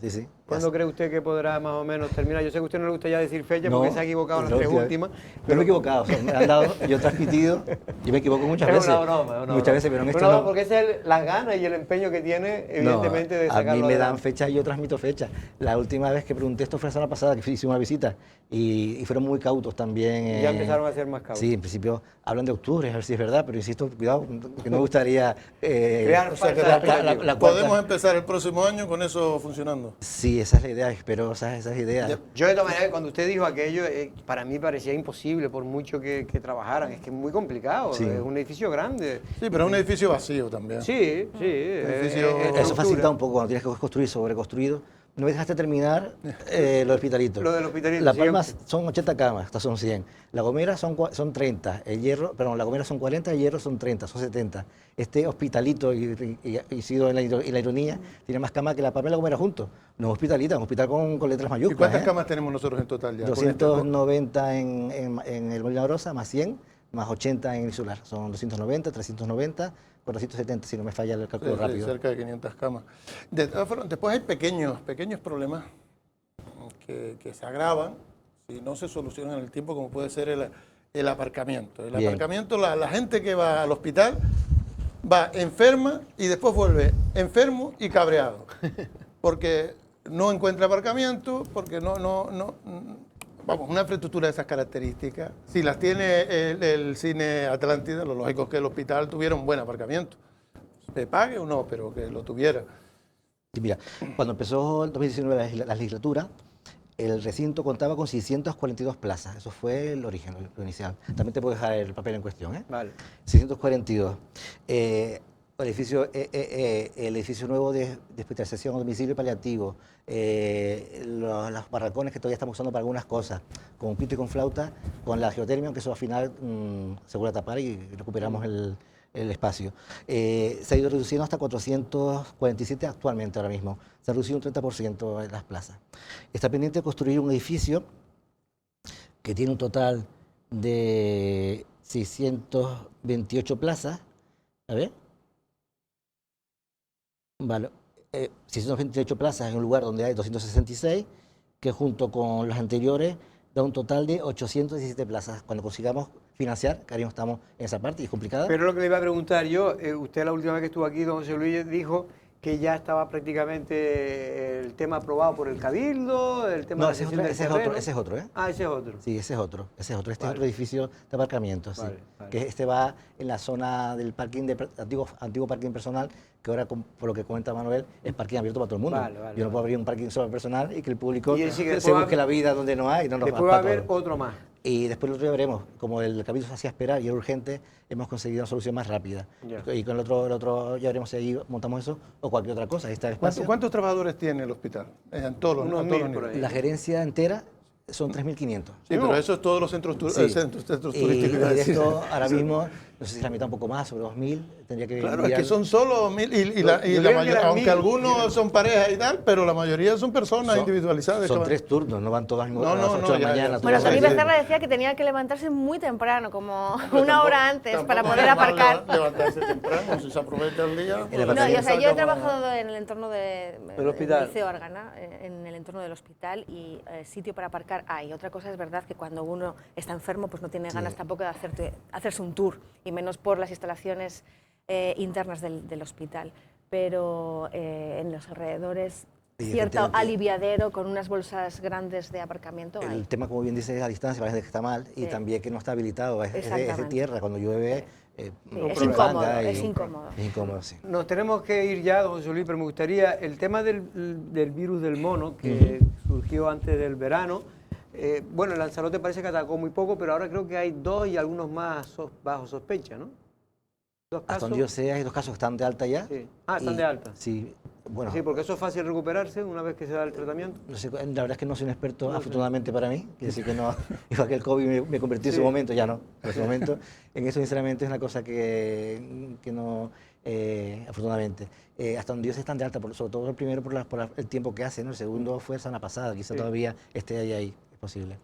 ¿Cuándo cree usted que podrá más o menos terminar? Yo sé que a usted no le gusta ya decir fecha No, porque se ha equivocado en no, las 3 tío, últimas. Yo me he equivocado, o sea, me han dado, yo he transmitido, yo me equivoco muchas veces. Es una broma. Muchas veces, pero en esto no, no. porque ese es las ganas y el empeño que tiene, evidentemente, de a sacarlo mí me dan adelante. fecha y yo transmito fecha. La última vez que pregunté esto fue la semana pasada, que hicimos una visita, y fueron muy cautos también. Ya empezaron a ser más cautos. Sí, en principio hablan de octubre, a ver si es verdad, pero insisto, cuidado, que no me gustaría... Crear O sea, que la cuarta- podemos empezar el próximo año con eso funcionando. Sí, esa es la idea, espero esa es la idea. Yo de todas maneras, cuando usted dijo aquello, para mí parecía imposible por mucho que trabajaran. Es que es muy complicado, Sí. es un edificio grande. Sí, pero es un edificio vacío también. Sí. edificio- es Eso estructura. facilita un poco cuando tienes que construir sobreconstruido. No me dejaste terminar lo del hospitalito. Lo del hospitalito, La sí, Palma yo- son 80 camas, estas son 100. La Gomera son 30, el Hierro, perdón, la Gomera son 40, el Hierro son 30, son 70. Este hospitalito, y sido en la ironía, tiene más camas que la Palma y la Gomera juntos. No es hospitalita, es un hospital con letras ¿Y mayúsculas. cuántas camas tenemos nosotros en total ya? con esto? 290 en el Molina Rosa, más 100, más 80 en el Insular. Son 290, 390, 470, si no me falla el cálculo Sí, rápido. cerca de 500 camas. De todas formas, después hay pequeños problemas que se agravan si no se solucionan en el tiempo, como puede ser el aparcamiento. El Bien. aparcamiento, la gente que va al hospital va enferma y después vuelve enfermo y cabreado, porque no encuentra aparcamiento, porque vamos, una infraestructura de esas características, si las tiene el Cine Atlántida, lo lógico es que el hospital tuviera un buen aparcamiento. Se pague o no, pero que lo tuviera. Y mira, cuando empezó el 2019 la legislatura, el recinto contaba con 642 plazas. Eso fue el origen, lo inicial. También te puedo dejar el papel en cuestión, ¿eh? Vale. 642. El edificio nuevo de hospitalización a domicilio paliativo, los barracones que todavía estamos usando para algunas cosas, con pito y con flauta, con la geotermia, que eso al final se vuelve a tapar y recuperamos el espacio. Se ha ido reduciendo hasta 447 actualmente ahora mismo. Se ha reducido un 30% en las plazas. Está pendiente de construir un edificio que tiene un total de 628 plazas. A ver. Vale, 628 plazas en un lugar donde hay 266, que junto con las anteriores da un total de 817 plazas. Cuando consigamos financiar, que ahora estamos en esa parte y es complicada. Pero lo que le iba a preguntar yo, usted la última vez que estuvo aquí, don José Luis, dijo que ya estaba prácticamente el tema aprobado por el Cabildo, el tema No, de la ese cesión del terreno. es otro, ¿eh? Ah, ese es otro. Sí, ese es otro. Este Vale. es otro edificio de aparcamiento, sí. Vale, vale. Que este va en la zona del parking, antiguo parking personal, que ahora, por lo que comenta Manuel, es parking abierto para todo el mundo. Vale, vale, Yo no puedo vale. abrir un parking solo personal y que el público Y él sigue, se busque la vida donde no hay. No nos Después va a haber otro más. Y después el otro día veremos, como el Cabildo se hacía esperar y era urgente, hemos conseguido una solución más rápida. Ya. Y con el otro ya veremos si ahí montamos eso o cualquier otra cosa. Ahí está el espacio. ¿Cuántos trabajadores tiene el hospital? En todos los, Unos a todos 1000 los por niveles. ahí. La gerencia entera son 3.500. Sí, pero eso es todos los centros, Sí. centros Y turísticos. iba a de decir. esto, ahora mismo, no sé si la mitad un poco más, sobre 2.000, tendría que Claro, es mirar. que son solo 1000 y Yo creo que eran aunque 1000. algunos son parejas y tal, pero la mayoría son personas Son- individualizadas. Son que van- 3 turnos, no van todas No, a las no, 8 no, de la ya, mañana. ya. Bueno, todas Tony a las Becerra decía que tenía que levantarse muy temprano, como una Tampoco- hora antes, para tampoco poder es mal aparcar. levantarse temprano, si se aprovecha el día. En el No, apartamento. yo he trabajado en el entorno Del hospital. Liceo Árgana, en el entorno del hospital, y sitio para aparcar hay. Otra cosa es verdad que cuando uno está enfermo, pues no tiene ganas tampoco de hacerse un tour, y menos por las instalaciones internas del hospital. Pero en los alrededores, Sí, cierto efectivamente. aliviadero con unas bolsas grandes de aparcamiento hay. El tema, como bien dice, es la distancia, parece que está mal, y Sí. también que no está habilitado, es de Exactamente. tierra, cuando llueve. Sí, no es se incómodo, manga y- es incómodo. Es incómodo, sí. Nos tenemos que ir ya, don José Luis, pero me gustaría, el tema del virus del mono, que surgió antes del verano, bueno, el Lanzarote parece que atacó muy poco, pero ahora creo que hay 2 y algunos más bajo sospecha, ¿no? 2 Hasta casos. donde yo sé, hay 2 casos que están de alta ya. Sí. Ah, están y- de alta. Sí, bueno, Sí, porque eso es fácil recuperarse una vez que se da el tratamiento. no sé, la verdad es que no soy un experto, No sé. afortunadamente para mí, quiere decir que no, igual que el COVID me convertí en Sí. su momento, ya no, en su momento, en eso sinceramente es una cosa que no, afortunadamente. Hasta donde ellos están de alta, sobre todo el primero por el tiempo que hace, ¿no? El segundo fue semana pasada, quizá Sí. todavía esté ahí, es posible.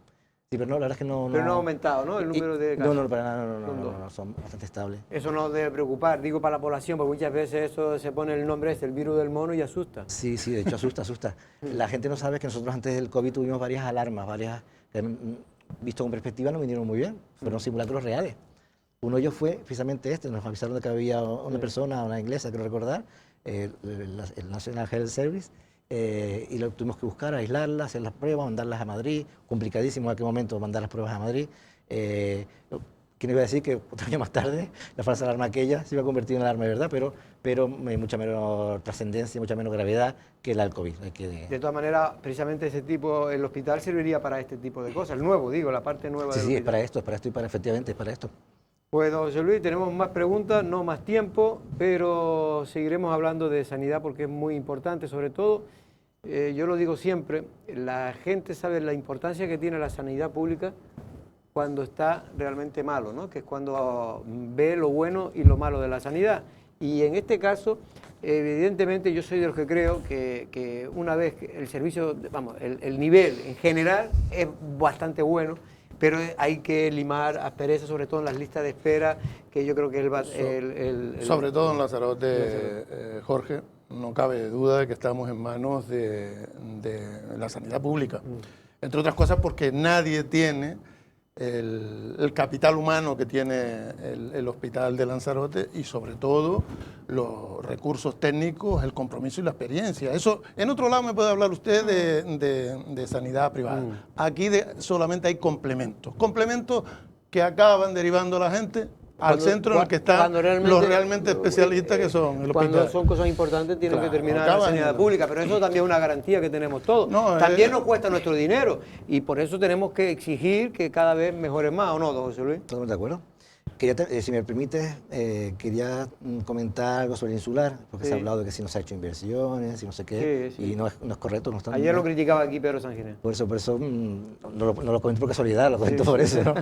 Sí, pero no, la verdad es que no... Pero no ha aumentado, ¿no? El número de casos. No, para nada, Son dos. no, son bastante estables. Eso no debe preocupar, digo para la población, porque muchas veces eso se pone el nombre el virus del mono y asusta. Sí, de hecho asusta. La gente no sabe que nosotros antes del COVID tuvimos varias alarmas, que visto con perspectiva no vinieron muy bien, fueron simulacros reales. Uno de ellos fue precisamente este, nos avisaron de que había una persona, una inglesa, quiero recordar, el National Health Service, y lo tuvimos que buscar, aislarla, hacer las pruebas, mandarlas a Madrid, complicadísimo en aquel momento mandar las pruebas a Madrid. ¿Quién iba a decir que otro año más tarde la falsa alarma aquella se iba a convertir en alarma de verdad, pero mucha menos trascendencia, mucha menos gravedad que la del COVID? De todas maneras, precisamente ese tipo, el hospital serviría para este tipo de cosas, el nuevo, digo, la parte nueva del Sí, es hospital. para esto y efectivamente es para esto. Pues, don José Luis, tenemos más preguntas, no más tiempo, pero seguiremos hablando de sanidad porque es muy importante, sobre todo, yo lo digo siempre, la gente sabe la importancia que tiene la sanidad pública cuando está realmente malo, ¿no? Que es cuando ve lo bueno y lo malo de la sanidad. Y en este caso, evidentemente yo soy de los que creo que una vez que el servicio, vamos, el nivel en general es bastante bueno, pero hay que limar asperezas, sobre todo en las listas de espera, que yo creo que Sobre todo en Lanzarote, Jorge, no cabe duda de que estamos en manos de la sanidad pública. Entre otras cosas porque nadie tiene el capital humano que tiene el hospital de Lanzarote y sobre todo los recursos técnicos, el compromiso y la experiencia. Eso, en otro lado me puede hablar usted de sanidad privada. Aquí solamente hay complementos que acaban derivando a la gente al centro en el que están los realmente especialistas que son el Cuando hospital. son cosas importantes tienen Claro, que terminar en la acaban sanidad en- pública, pero eso también es una garantía que tenemos todos. No, También nos cuesta nuestro dinero y por eso tenemos que exigir que cada vez mejore más, ¿o no, don José Luis? Totalmente de acuerdo. Si me permites, quería comentar algo sobre el insular, porque se ha hablado de que si no se ha hecho inversiones, y no sé qué, Sí. y no es correcto. No está, Ayer lo criticaba aquí Pedro Sánchez. Por eso no lo comento por casualidad, lo comento por eso, ¿no?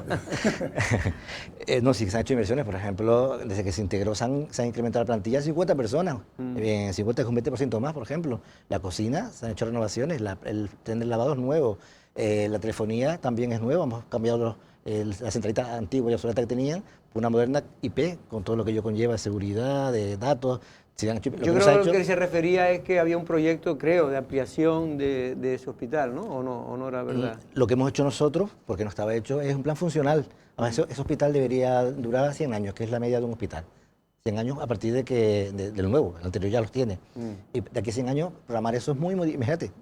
No, sí que se han hecho inversiones, por ejemplo, desde que se integró se han incrementado la plantilla 50 personas, en 50 es un 20% más, por ejemplo. La cocina, se han hecho renovaciones, el tren del lavado es nuevo, la telefonía también es nueva, hemos cambiado la centralita antigua y obsoleta que tenían por una moderna IP, con todo lo que ello conlleva de seguridad, de datos. Yo creo que lo que se refería es que había un proyecto, creo, de ampliación de ese hospital, ¿no? ¿O no era verdad? Lo que hemos hecho nosotros, porque no estaba hecho, es un plan funcional. Ese hospital debería durar 100 años, que es la media de un hospital. 100 años a partir del nuevo, el anterior ya los tiene. Y de aquí a 100 años, programar eso es muy, imagínate,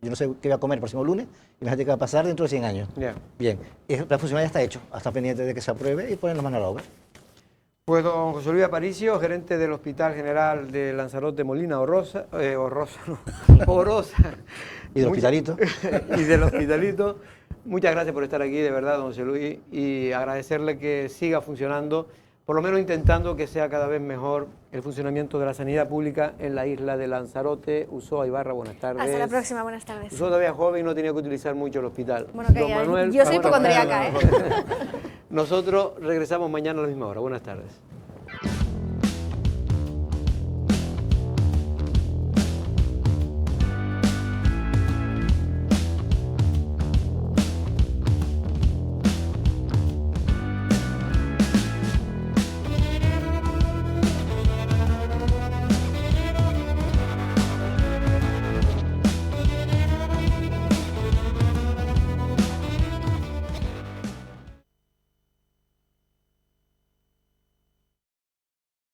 yo no sé qué voy a comer el próximo lunes, imagínate qué va a pasar dentro de 100 años. Yeah. Bien, el plan funcional ya está hecho, hasta pendiente de que se apruebe y ponernos mano a la obra. Pues don José Luis Aparicio, gerente del Hospital General de Lanzarote Molina Orosa, Y del Hospitalito. Y del Hospitalito. Muchas gracias por estar aquí, de verdad, don José Luis, y agradecerle que siga funcionando, por lo menos intentando que sea cada vez mejor el funcionamiento de la sanidad pública en la isla de Lanzarote. Usoa Ibarra, buenas tardes. Hasta la próxima, buenas tardes. Usoa todavía joven y no tenía que utilizar mucho el hospital. Bueno, que yo soy hipocondríaca, ¿eh? Nosotros regresamos mañana a la misma hora. Buenas tardes.